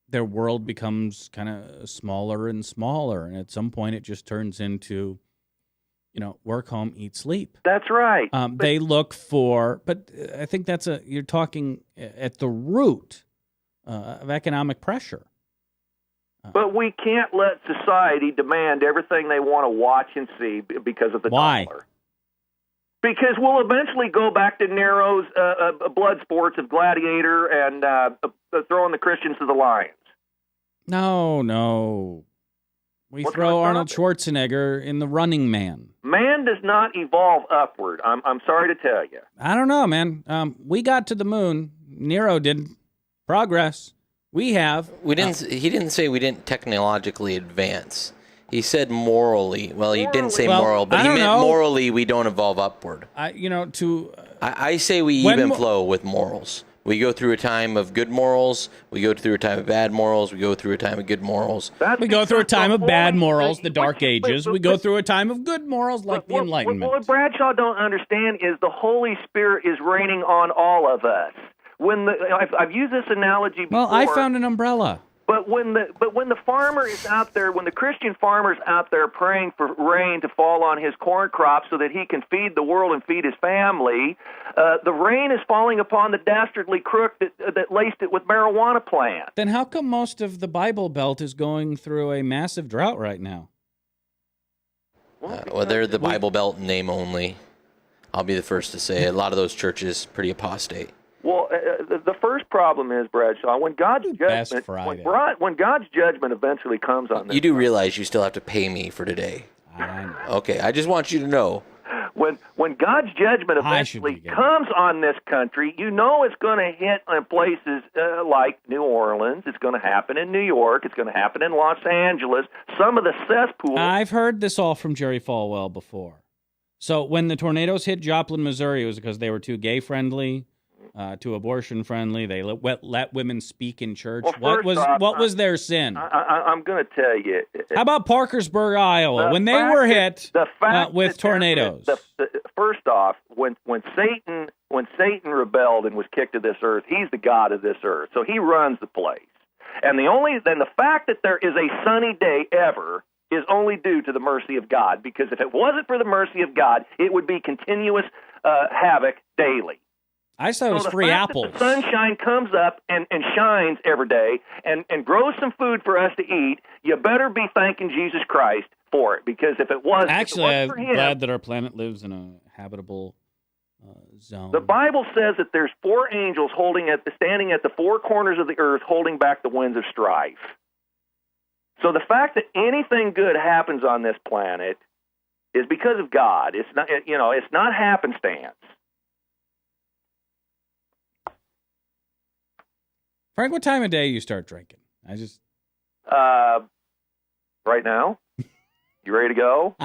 their world becomes kind of smaller and smaller, and at some point it just turns into, work, home, eat, sleep. That's right. They look for, but I think you're talking at the root of economic pressure. But we can't let society demand everything they want to watch and see because of the dollar. Because we'll eventually go back to Nero's blood sports of gladiator and throwing the Christians to the lions. No. We throw Arnold Schwarzenegger in The Running Man. Man does not evolve upward. I'm sorry to tell you. I don't know, man. We got to the moon. Nero didn't. Progress. We have. We didn't. He didn't say we didn't technologically advance. He said morally. Well, he didn't say moral, but he meant morally we don't evolve upward. I say we even flow with morals. We go through a time of good morals. We go through a time of bad morals. We go through a time of good morals. We go through a time of bad morals, the Dark Ages. We go through a time of good morals, like the Enlightenment. What Bradshaw don't understand is the Holy Spirit is raining on all of us. I've used this analogy before. Well, I found an umbrella. But when the farmer is out there, when the Christian farmer's out there praying for rain to fall on his corn crop so that he can feed the world and feed his family, the rain is falling upon the dastardly crook that laced it with marijuana plants. Then how come most of the Bible Belt is going through a massive drought right now? Well, they're the Bible Belt in name only. I'll be the first to say a lot of those churches pretty apostate. Well, the first problem is, Bradshaw, when God's judgment eventually comes on this. You do realize you still have to pay me for today. I know. Okay, I just want you to know. When God's judgment eventually comes on this country, it's going to hit on places like New Orleans. It's going to happen in New York. It's going to happen in Los Angeles. Some of the cesspools. I've heard this all from Jerry Falwell before. So when the tornadoes hit Joplin, Missouri, it was because they were too gay-friendly. Too abortion-friendly. They let women speak in church. Well, what was their sin? I'm going to tell you. How about Parkersburg, Iowa, when they were hit with tornadoes? First off, when Satan rebelled and was kicked to this earth, he's the god of this earth, so he runs the place. And the fact that there is a sunny day ever is only due to the mercy of God, because if it wasn't for the mercy of God, it would be continuous havoc daily. I saw it was free apples. The sunshine comes up and shines every day and grows some food for us to eat. You better be thanking Jesus Christ for it, because if it wasn't, I'm glad that our planet lives in a habitable zone. The Bible says that there's 4 angels standing at the 4 corners of the earth, holding back the winds of strife. So the fact that anything good happens on this planet is because of God. It's not, it's not happenstance. Frank, what time of day you start drinking? Right now. You ready to go?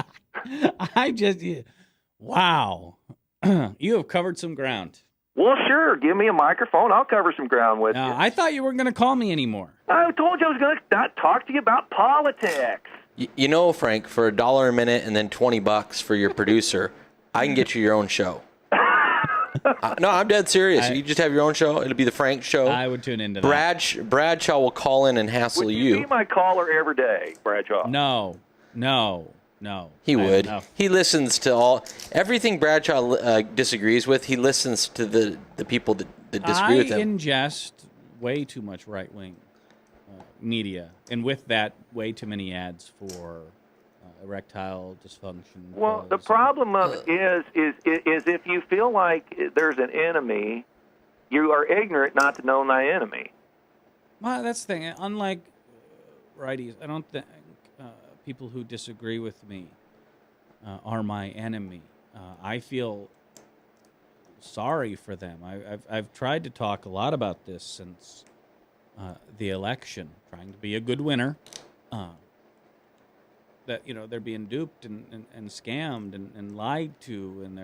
Wow. You have covered some ground. Well, sure. Give me a microphone. I'll cover some ground with you. I thought you weren't going to call me anymore. I told you I was going to not talk to you about politics. You know, Frank, for $1 a minute and then $20 for your producer, I can get you your own show. No, I'm dead serious. You just have your own show. It'll be the Frank Show. I would tune into that. Bradshaw will call in and hassle Would you be my caller every day, Bradshaw? No. He would. He listens to everything Bradshaw disagrees with. He listens to the people that disagree with him. I ingest way too much right-wing media, and with that, way too many ads for erectile dysfunction. Well, the problem of it is if you feel like there's an enemy, you are ignorant not to know thy enemy. Well, that's the thing. Unlike righties, I don't think people who disagree with me are my enemy. I feel sorry for them. I've tried to talk a lot about this since the election, trying to be a good winner. That they're being duped and scammed and lied to, and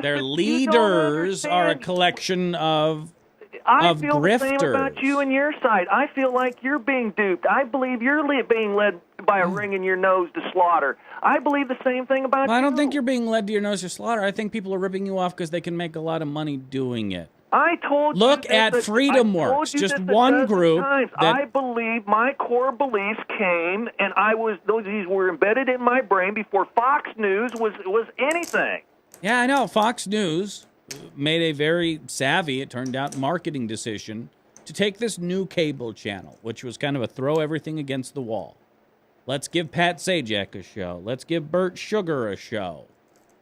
their leaders are a collection of I feel grifters. the same about you and your side. I feel like you're being duped. I believe you're being led by a ring in your nose to slaughter. I believe the same thing about you. I don't think you're being led to your nose to slaughter. I think people are ripping you off because they can make a lot of money doing it. I told you. Look at Freedom Works, just one group. I believe my core beliefs came, and these were embedded in my brain before Fox News was anything. Yeah, I know. Fox News made a very savvy, it turned out, marketing decision to take this new cable channel, which was kind of a throw everything against the wall. Let's give Pat Sajak a show. Let's give Bert Sugar a show.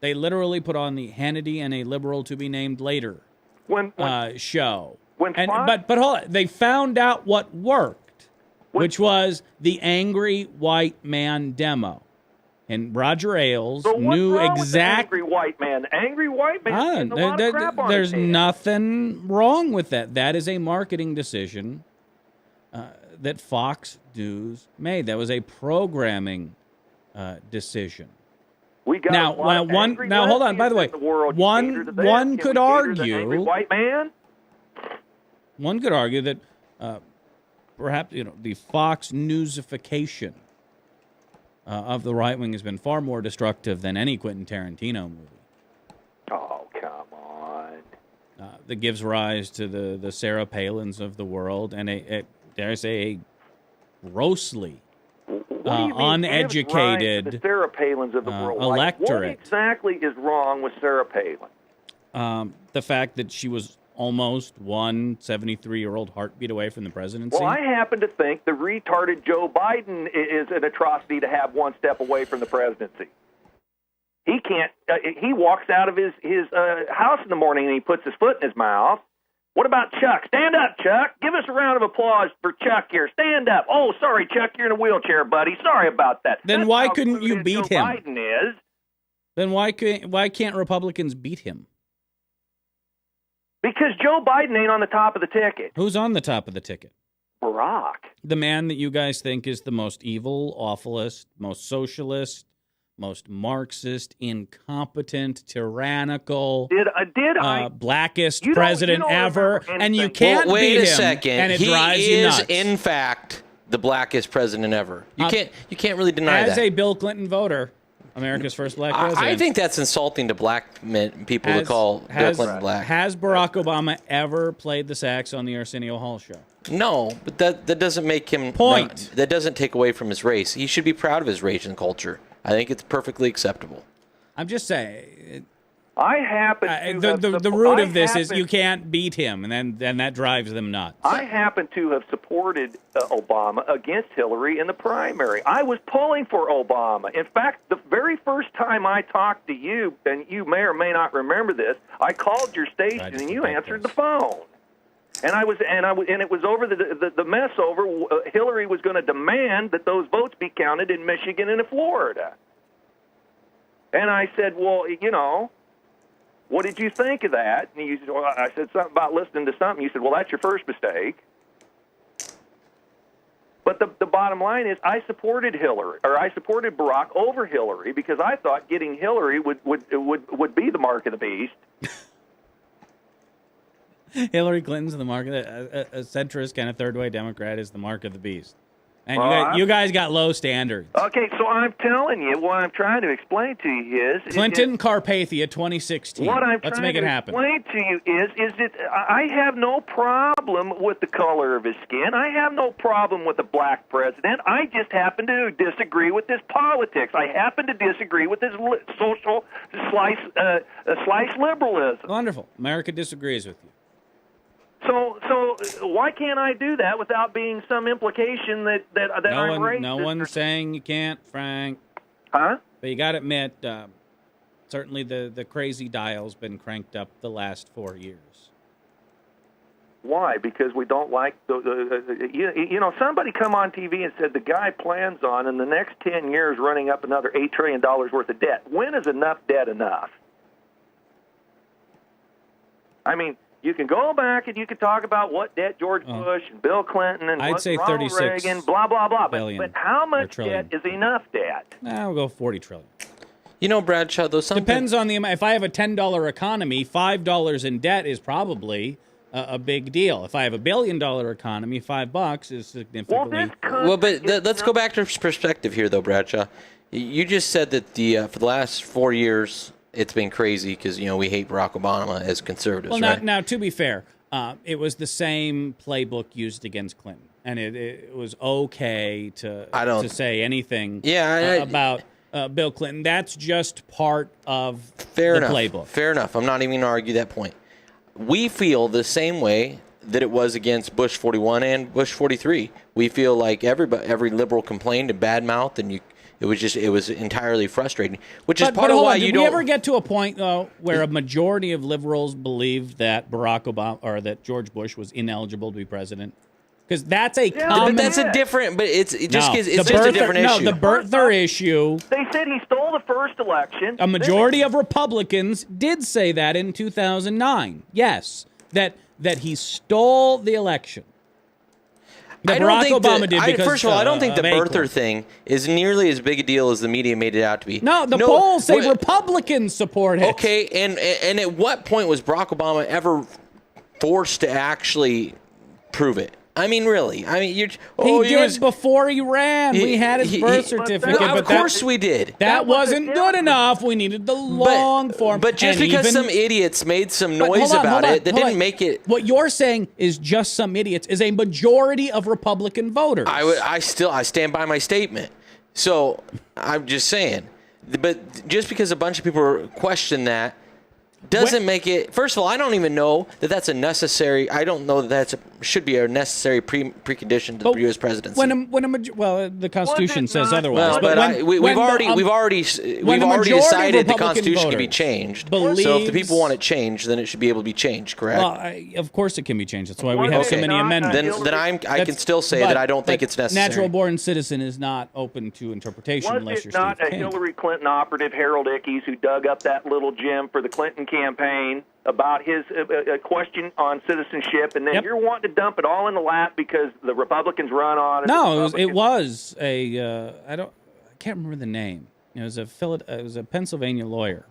They literally put on the Hannity and a liberal to be named later show. But hold on. They found out what worked, which was the angry white man demo. And Roger Ailes knew exactly. Angry white man. Angry white man. There's nothing wrong with that. That is a marketing decision that Fox News made. That was a programming decision. Now, hold on. By the way, one could argue. White man. One could argue that perhaps the Fox Newsification of the right wing has been far more destructive than any Quentin Tarantino movie. Oh, come on. That gives rise to the Sarah Palins of the world and dare I say, a grossly uneducated the Sarah Palins of the world electorate. What exactly is wrong with Sarah Palin? The fact that she was almost one 73-year-old heartbeat away from the presidency. Well, I happen to think the retarded Joe Biden is an atrocity to have one step away from the presidency. He can't. He walks out of his house in the morning and he puts his foot in his mouth. What about Chuck? Stand up, Chuck. Give us a round of applause for Chuck here. Stand up. Oh, sorry, Chuck, you're in a wheelchair, buddy. Sorry about that. Then why couldn't you beat him? Biden is. Then why can't Republicans beat him? Because Joe Biden ain't on the top of the ticket. Who's on the top of the ticket? Barack. The man that you guys think is the most evil, awfulest, most socialist, most Marxist, incompetent, tyrannical, blackest president ever, and you can't beat him. Wait a second. And it drives you nuts. He is, in fact, the blackest president ever. You can't really deny that. As a Bill Clinton voter, America's first black president. I think that's insulting to black people to call Bill Clinton black. Has Barack Obama ever played the sax on the Arsenio Hall show? No, but that doesn't make him... that doesn't take away from his race. He should be proud of his race and culture. I think it's perfectly acceptable. I'm just saying. I happen to the root of this is you can't beat him, and then that drives them nuts. I happen to have supported Obama against Hillary in the primary. I was pulling for Obama. In fact, the very first time I talked to you, and you may or may not remember this, I called your station and you answered the phone. And it was over the mess over. Hillary was going to demand that those votes be counted in Michigan and in Florida. And I said, well, what did you think of that? And you said, well, I said something about listening to something. You said, well, that's your first mistake. But the bottom line is, I supported Barack over Hillary because I thought getting Hillary would be the mark of the beast. Hillary Clinton's the mark of a centrist kind of third-way Democrat is the mark of the beast. And you guys got low standards. Okay, so I'm telling you, what I'm trying to explain to you is... Clinton Carpathia 2016. Let's make it happen. What I'm trying to explain to you is that I have no problem with the color of his skin. I have no problem with a black president. I just happen to disagree with his politics. I happen to disagree with his social slice liberalism. Wonderful. America disagrees with you. So why can't I do that without being some implication that I'm racist? No one's saying you can't, Frank. Huh? But you got to admit, certainly the crazy dial's been cranked up the last 4 years. Why? Because we don't like somebody come on TV and said the guy plans on in the next 10 years running up another $8 trillion worth of debt. When is enough debt enough? I mean, you can go back and you can talk about what debt George Bush and Bill Clinton and I'd say Ronald 36 Reagan, blah, blah, blah. billion But how much debt is enough debt? We'll go 40 trillion. You know, Bradshaw, though, something... Depends on the amount. If I have a $10 economy, $5 in debt is probably a big deal. If I have a $1 billion economy, $5 is significantly... Let's go back to perspective here, though, Bradshaw. You just said that for the last 4 years... It's been crazy because, we hate Barack Obama as conservatives, well, right? Now, to be fair, it was the same playbook used against Clinton. And it was okay to say anything about Bill Clinton. That's just part of the playbook. Fair enough. I'm not even going to argue that point. We feel the same way that it was against Bush 41 and Bush 43. We feel like every liberal complained and badmouthed, and it was entirely frustrating, which is part of why you don't... Did we ever get to a point, though, where a majority of liberals believed that Barack Obama or that George Bush was ineligible to be president? Because that's a common... But that's a different... But it's a different issue. No, the birther issue... They said he stole the first election. A majority of Republicans did say that in 2009. Yes, that he stole the election. Barack Obama did because, first of all, I don't think the birther thing is nearly as big a deal as the media made it out to be. No, polls say Republicans support it. Okay, and at what point was Barack Obama ever forced to actually prove it? I mean, really. I mean, he did before he ran. We had his birth certificate. Of course we did. That wasn't good enough. We needed the long form. But just because some idiots made some noise about it, that didn't make it... What you're saying is just some idiots is a majority of Republican voters. I stand by my statement. So I'm just saying. But just because a bunch of people question that, doesn't make it... First of all, I don't even know that that's a necessary... I don't know that should be a necessary precondition to the U.S. presidency. The Constitution says otherwise. We've already decided the Constitution can be changed. So if the people want it changed, then it should be able to be changed, correct? Well, of course it can be changed. That's why we have so many amendments. Then I can still say that I don't think it's necessary. Natural-born citizen is not open to interpretation unless you're Steve King. Was it not a Hillary Clinton operative, Harold Ickes, who dug up that little gem for the Clinton campaign about his question on citizenship, and then you're wanting to dump it all in the lap because the Republicans run on it? No, it was a I can't remember the name. It was a Pennsylvania lawyer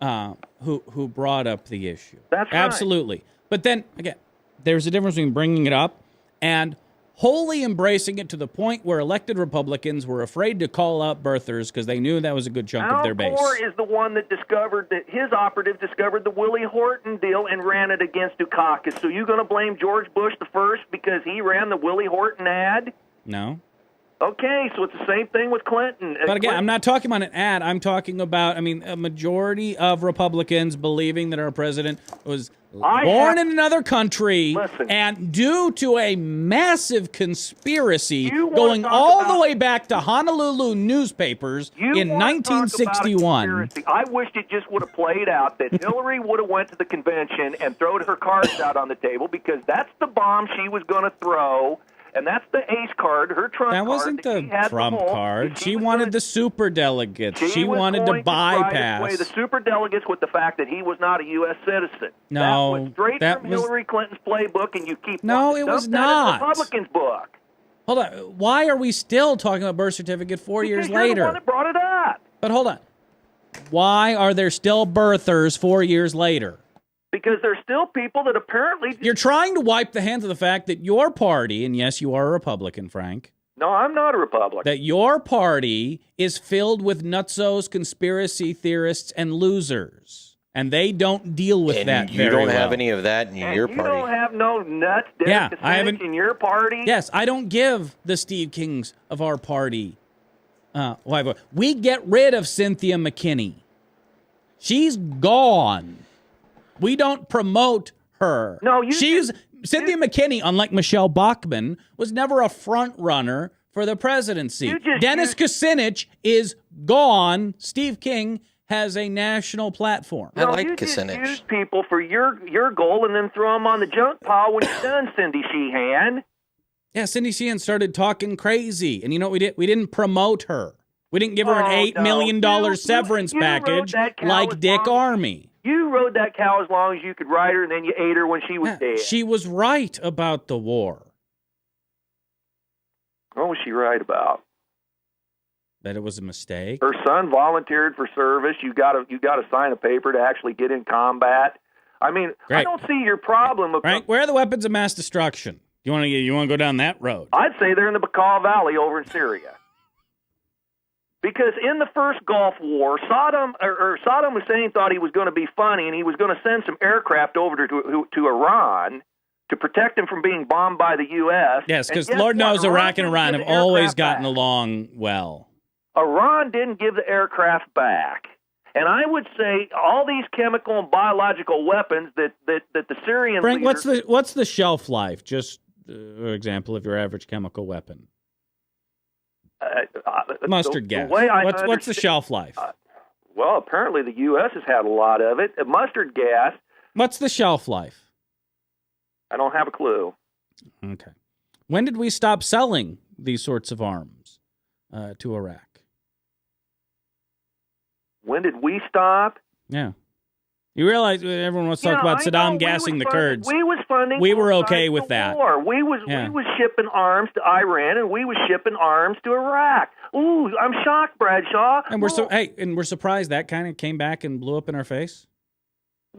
who brought up the issue. That's right. Absolutely. But then again, there's a difference between bringing it up and wholly embracing it to the point where elected Republicans were afraid to call out birthers because they knew that was a good chunk of their base. Al Gore is the one that his operative discovered the Willie Horton deal and ran it against Dukakis. So you going to blame George Bush the first because he ran the Willie Horton ad? No. Okay, so it's the same thing with Clinton. But again, I'm not talking about an ad. I'm talking about, a majority of Republicans believing that our president was born in another country and due to a massive conspiracy going all the way back to Honolulu newspapers in 1961. I wished it just would have played out that Hillary would have went to the convention and thrown her cards out on the table because that's the bomb she was going to throw. And that's the ace card, her trump card. That wasn't the Trump card. She wanted the superdelegates. She wanted to bypass. Away the superdelegates with the fact that he was not a U.S. citizen. No, that was straight from Hillary Clinton's playbook, and you keep... No, it was not. Republicans' book. Hold on. Why are we still talking about birth certificate 4 years later? You're the one that brought it up. But hold on. Why are there still birthers 4 years later? because there's still people that apparently... You're trying to wipe the hands of the fact that your party, and yes, you are a Republican, Frank. No, I'm not a Republican. That your party is filled with nutzos, conspiracy theorists, and losers. And they don't deal with that very well. You don't have any of that in your party. You don't have no nuts in your party? Yes, I don't give the Steve Kings of our party. We get rid of Cynthia McKinney. She's gone. We don't promote her. No, Cynthia McKinney, unlike Michelle Bachmann, was never a front runner for the presidency. Dennis Kucinich is gone. Steve King has a national platform. I like Kucinich. You just use people for your goal and then throw them on the junk pile when you're done, Cindy Sheehan. Yeah, Cindy Sheehan started talking crazy. And you know what we did? We didn't promote her. We didn't give her an $8 million severance package like Dick Armey. You rode that cow as long as you could ride her, and then you ate her when she was dead. She was right about the war. What was she right about? That it was a mistake. Her son volunteered for service. You got to sign a paper to actually get in combat. I mean, I don't see your problem. Right? Where are the weapons of mass destruction? You want to go down that road? I'd say they're in the Bekaa Valley over in Syria. Because in the first Gulf War, Saddam Hussein thought he was going to be funny, and he was going to send some aircraft over to Iran to protect him from being bombed by the U.S. Yes, because Lord knows Iraq and Iran have always gotten along well. Iran didn't give the aircraft back. And I would say all these chemical and biological weapons that the Syrian Frank, leaders... what's the shelf life, just an example of your average chemical weapon? Mustard gas. What's the shelf life? Well, apparently the U.S. has had a lot of it. Mustard gas. What's the shelf life? I don't have a clue. Okay. When did we stop selling these sorts of arms to Iraq? When did we stop? Yeah. You realize everyone wants to talk about Saddam gassing the Kurds. We was funding. We were okay with that. War. We was shipping arms to Iran, and we was shipping arms to Iraq. Ooh, I'm shocked, Bradshaw. And we're surprised that kind of came back and blew up in our face.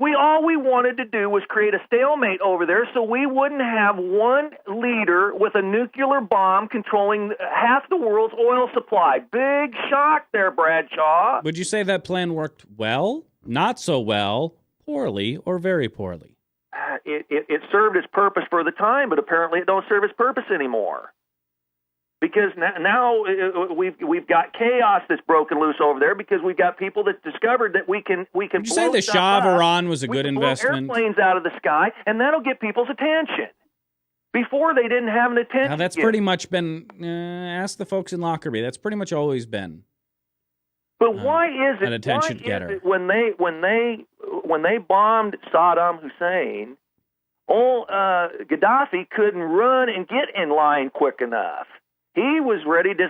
All we wanted to do was create a stalemate over there, so we wouldn't have one leader with a nuclear bomb controlling half the world's oil supply. Big shock there, Bradshaw. Would you say that plan worked well? Not so well, poorly, or very poorly? It served its purpose for the time, but apparently it don't serve its purpose anymore. Because now we've got chaos that's broken loose over there because we've got people that discovered that we can. Did you say the Shah of Iran was a good investment? Blow airplanes out of the sky, and that'll get people's attention. Before they didn't have an attention. Now that's pretty much been. Ask the folks in Lockerbie. That's pretty much always been. But why is it? An attention getter. When they bombed Saddam Hussein, Gaddafi couldn't run and get in line quick enough. He was ready to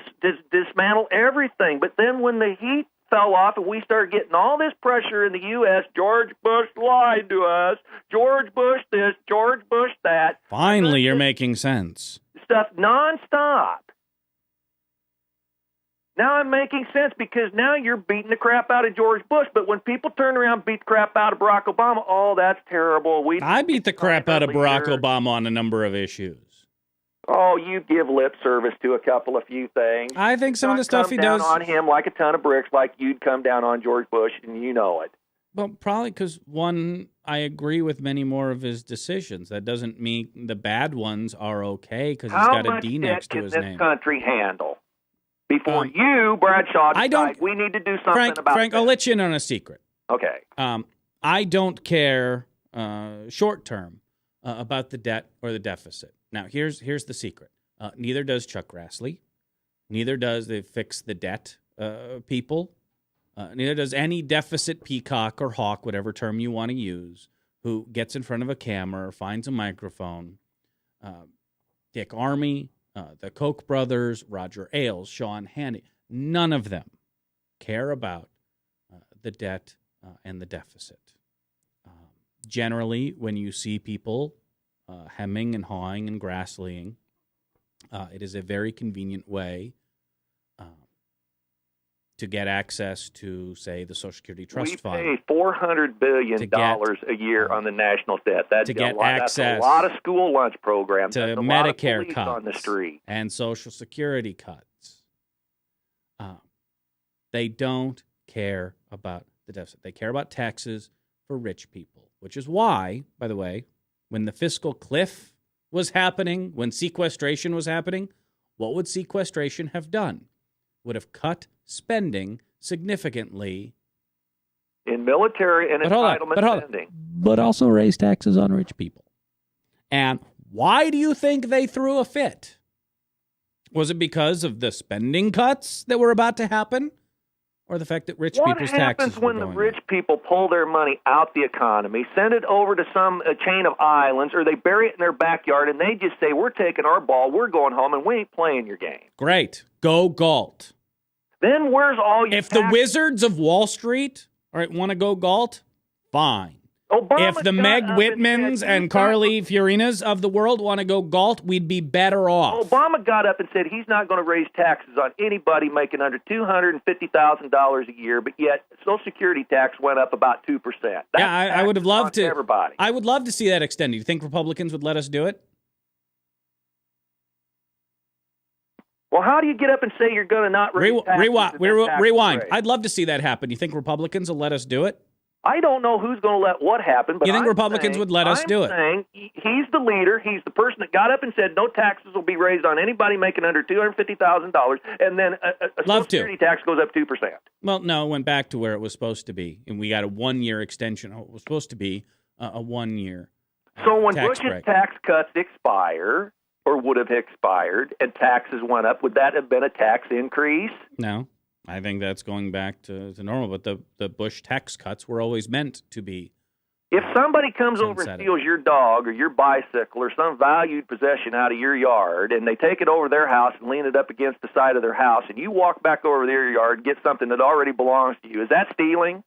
dismantle everything. But then when the heat fell off and we started getting all this pressure in the U.S., George Bush lied to us. George Bush this, George Bush that. Finally, you're making sense. Stuff nonstop. Now I'm making sense because now you're beating the crap out of George Bush. But when people turn around and beat the crap out of Barack Obama, that's terrible. I beat the crap out of Barack Obama on a number of issues. Oh, you give lip service to a few things. I think some of the stuff he does on him like a ton of bricks, like you'd come down on George Bush, and you know it. Well, probably because I agree with many more of his decisions. That doesn't mean the bad ones are okay because he's got a D next to his name. How much debt can this country handle before you, Bradshaw, decide we need to do something about Frank, I'll let you in on a secret. Okay. I don't care short term about the debt or the deficit. Now, here's the secret. Neither does Chuck Grassley. Neither does the Fix the Debt people. Neither does any deficit peacock or hawk, whatever term you want to use, who gets in front of a camera or finds a microphone. Dick Armey, the Koch brothers, Roger Ailes, Sean Hannity, none of them care about the debt and the deficit. Generally, when you see people hemming and hawing and grassleying, it is a very convenient way to get access to, say, the Social Security Trust Fund. We pay $400 billion a year on the national debt. That's access that's a lot of school lunch programs. to that's a Medicare lot of cuts on the street. and Social Security cuts. They don't care about the deficit. They care about taxes for rich people, which is why, by the way, when the fiscal cliff was happening, when sequestration was happening, what would sequestration have done? Would have cut spending significantly in military and entitlement spending. But also raise taxes on rich people. And why do you think they threw a fit? Was it because of the spending cuts that were about to happen? Or the fact that rich people's taxes were going up? What happens when the rich people pull their money out the economy, send it over to some chain of islands, or they bury it in their backyard, and they just say, we're taking our ball, we're going home, and we ain't playing your game? Great. Go Galt. Then where's all your If the wizards of Wall Street want to go Galt, fine. Obama if the Meg Whitmans and Carly Fiorinas of the world want to go Galt, we'd be better off. Obama got up and said he's not going to raise taxes on anybody making under $250,000 a year, but yet Social Security tax went up about 2%. I would have loved to. Everybody. I would love to see that extended. Do you think Republicans would let us do it? Well, how do you get up and say you're going to not raise taxes? Rewind. I'd love to see that happen. You think Republicans will let us do it? I don't know who's going to let what happen, but you think Republicans would let us do it? I'm saying he's the leader. He's the person that got up and said no taxes will be raised on anybody making under $250,000, and then a Social Security tax goes up 2%. Well, no, it went back to where it was supposed to be, and we got a 1-year extension. It was supposed to be a 1-year So when tax Bush's break. tax cuts expire, or would have expired, and taxes went up, would that have been a tax increase? No. I think that's going back to normal, but the Bush tax cuts were always meant to be. If somebody comes over and steals your dog or your bicycle or some valued possession out of your yard, and they take it over their house and lean it up against the side of their house, and you walk back over their yard and get something that already belongs to you, is that stealing?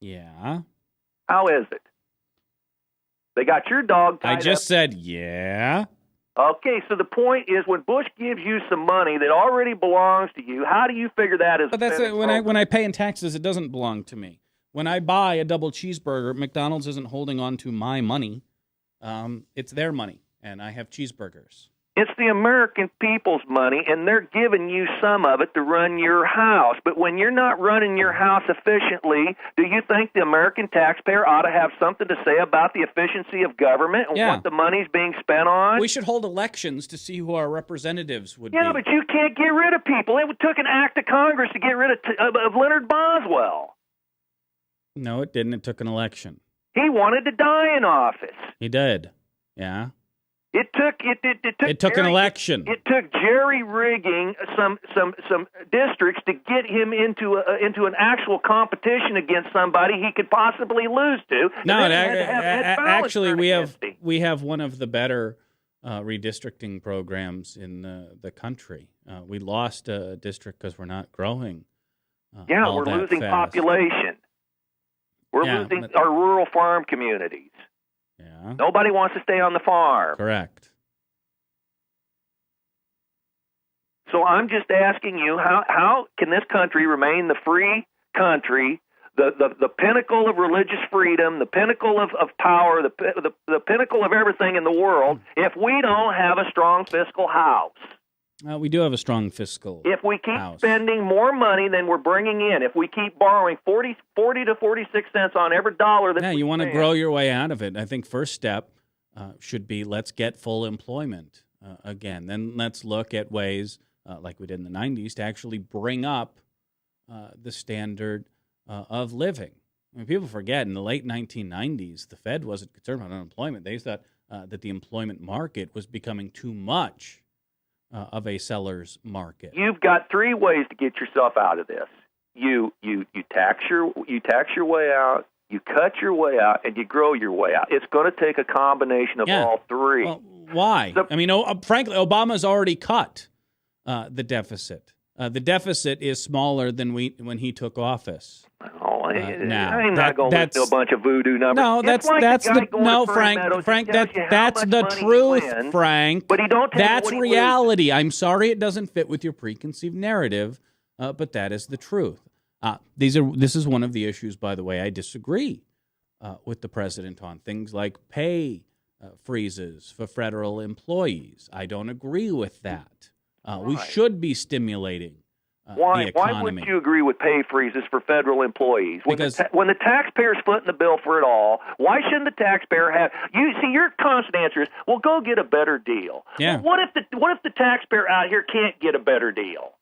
Yeah. How is it? They got your dog tied I just said, yeah. Okay, so the point is, when Bush gives you some money that already belongs to you, how do you figure that is? But that's when I pay in taxes, it doesn't belong to me. When I buy a double cheeseburger, McDonald's isn't holding on to my money. It's their money, and I have cheeseburgers. It's the American people's money, and they're giving you some of it to run your house. But when you're not running your house efficiently, do you think the American taxpayer ought to have something to say about the efficiency of government and what the money's being spent on? We should hold elections to see who our representatives would be. Yeah, but you can't get rid of people. It took an act of Congress to get rid of Leonard Boswell. No, it didn't. It took an election. He wanted to die in office. He did. Yeah. It took an election. It took jerry rigging some districts to get him into an actual competition against somebody he could possibly lose to. No, actually, we have one of the better redistricting programs in the country. We lost a district because we're not growing. We're losing population. We're losing our rural farm communities. Yeah. Nobody wants to stay on the farm. Correct. So I'm just asking you, how can this country remain the free country, the pinnacle of religious freedom, the pinnacle of power, the pinnacle of everything in the world, if we don't have a strong fiscal house? We do have a strong fiscal If we keep house. spending more money than we're bringing in, if we keep borrowing 40 to 46 cents on every dollar that you want to grow your way out of it. I think first step should be let's get full employment again. Then let's look at ways, like we did in the 90s, to actually bring up the standard of living. I mean, people forget in the late 1990s, the Fed wasn't concerned about unemployment. They thought that the employment market was becoming too much of a seller's market. You've got three ways to get yourself out of this. You tax your way out, you cut your way out, and you grow your way out. It's going to take a combination of all three. Well, why? Frankly, Obama's already cut the deficit. The deficit is smaller than when he took office. Now I'm not going to listen to a bunch of voodoo numbers. No, that's Frank. That's the truth, Frank. But he don't tell that's what he reality. I'm sorry it doesn't fit with your preconceived narrative, but that is the truth. This is one of the issues, by the way, I disagree with the president on. Things like pay freezes for federal employees. I don't agree with that. We should be stimulating the economy. Why wouldn't you agree with pay freezes for federal employees? Because when the taxpayer's footing the bill for it all, why shouldn't the taxpayer have? You see, your constant answer is, "Well, go get a better deal." Yeah. Well, what if the taxpayer out here can't get a better deal?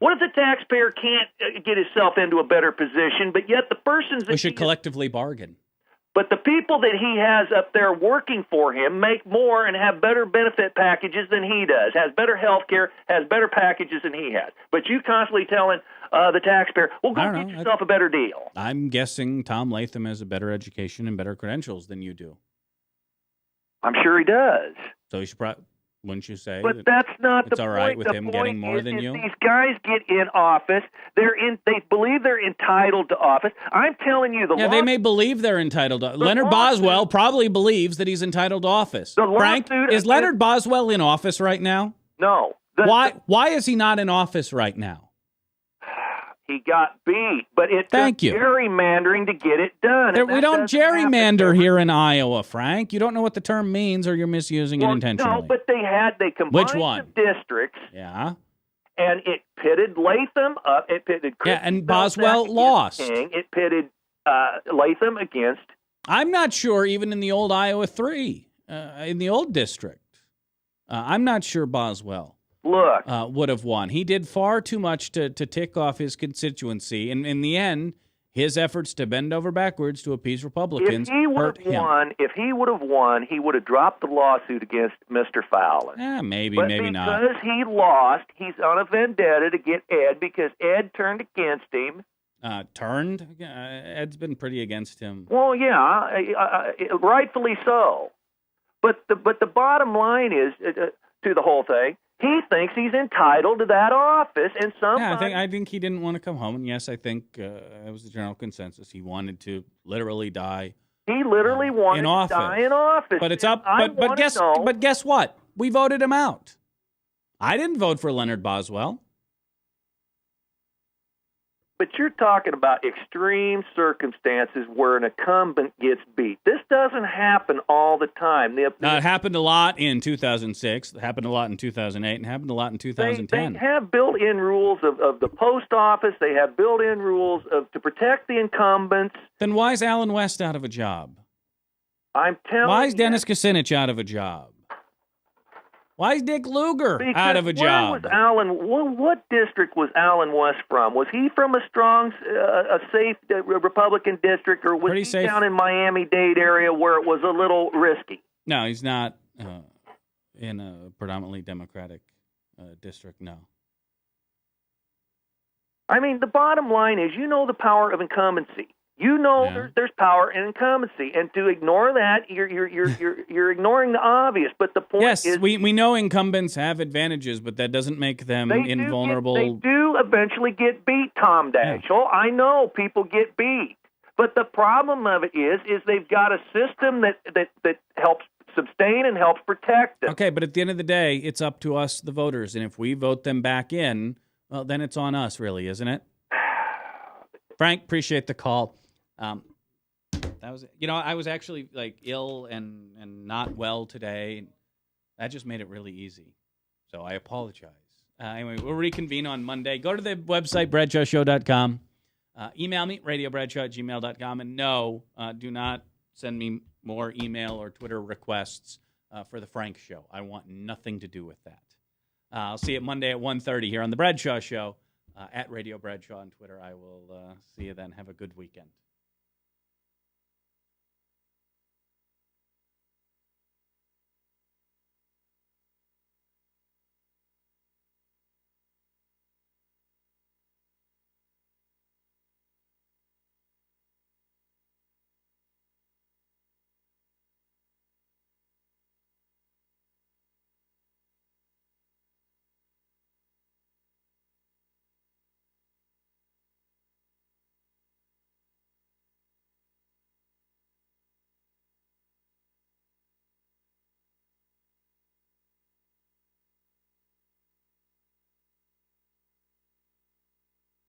What if the taxpayer can't get himself into a better position, but yet the persons that we should collectively bargain. But the people that he has up there working for him make more and have better benefit packages than he does, has better health care, has better packages than he has. But you constantly telling the taxpayer, well, go get yourself a better deal. I'm guessing Tom Latham has a better education and better credentials than you do. I'm sure he does. So you should probably... Wouldn't you say? But that's not the point. It's all right with him getting more than you? These guys get in office. They believe they're entitled to office. I'm telling you, they may believe they're entitled to. Leonard Boswell probably believes that he's entitled to office. Frank, is Leonard Boswell in office right now? No. Why is he not in office right now? He got beat, but it took gerrymandering to get it done. We don't gerrymander here in Iowa, Frank. You don't know what the term means, or you're misusing it intentionally. No, but they combined the districts. Yeah. And it pitted Latham up. It pitted Chris and Boswell lost. King. It pitted Latham against. I'm not sure, even in the old Iowa 3, in the old district, I'm not sure Boswell would have won. He did far too much to tick off his constituency, and in the end, his efforts to bend over backwards to appease Republicans hurt him. If he would have won, he would have dropped the lawsuit against Mr. Fowler. Maybe not. Because he lost, he's on a vendetta to get Ed because Ed turned against him. Turned? Ed's been pretty against him. Well, yeah, rightfully so. But the bottom line is to the whole thing. He thinks he's entitled to that office, and I think he didn't want to come home. And yes, I think it was the general consensus. He wanted to literally die. He literally wanted to die in office. But it's up. But guess what? We voted him out. I didn't vote for Leonard Boswell. But you're talking about extreme circumstances where an incumbent gets beat. This doesn't happen all the time. It happened a lot in 2006. It happened a lot in 2008. And happened a lot in 2010. They have built-in rules of the post office. They have built-in rules to protect the incumbents. Then why is Alan West out of a job? I'm telling you. Why is Dennis Kucinich out of a job? Why is Dick Lugar out of a job? What district was Alan West from? Was he from a strong, safe Republican district, or was he down in Miami-Dade area where it was a little risky? No, he's not in a predominantly Democratic district, no. I mean, the bottom line is, the power of incumbency. There's power in incumbency, and to ignore that, you're ignoring the obvious. But the point is, yes, we know incumbents have advantages, but that doesn't make them invulnerable. They do eventually get beat, Tom Daschle. Yeah. I know people get beat, but the problem of it is they've got a system that helps sustain and helps protect them. Okay, but at the end of the day, it's up to us, the voters, and if we vote them back in, well, then it's on us, really, isn't it? Frank, appreciate the call. That was, I was actually ill and not well today. That just made it really easy. So I apologize. Anyway, we'll reconvene on Monday. Go to the website, bradshawshow.com. Email me, radiobradshaw@gmail.com. And no, do not send me more email or Twitter requests for the Frank Show. I want nothing to do with that. I'll see you Monday at 1:30 here on the Bradshaw Show. At Radio Bradshaw on Twitter. I will see you then. Have a good weekend.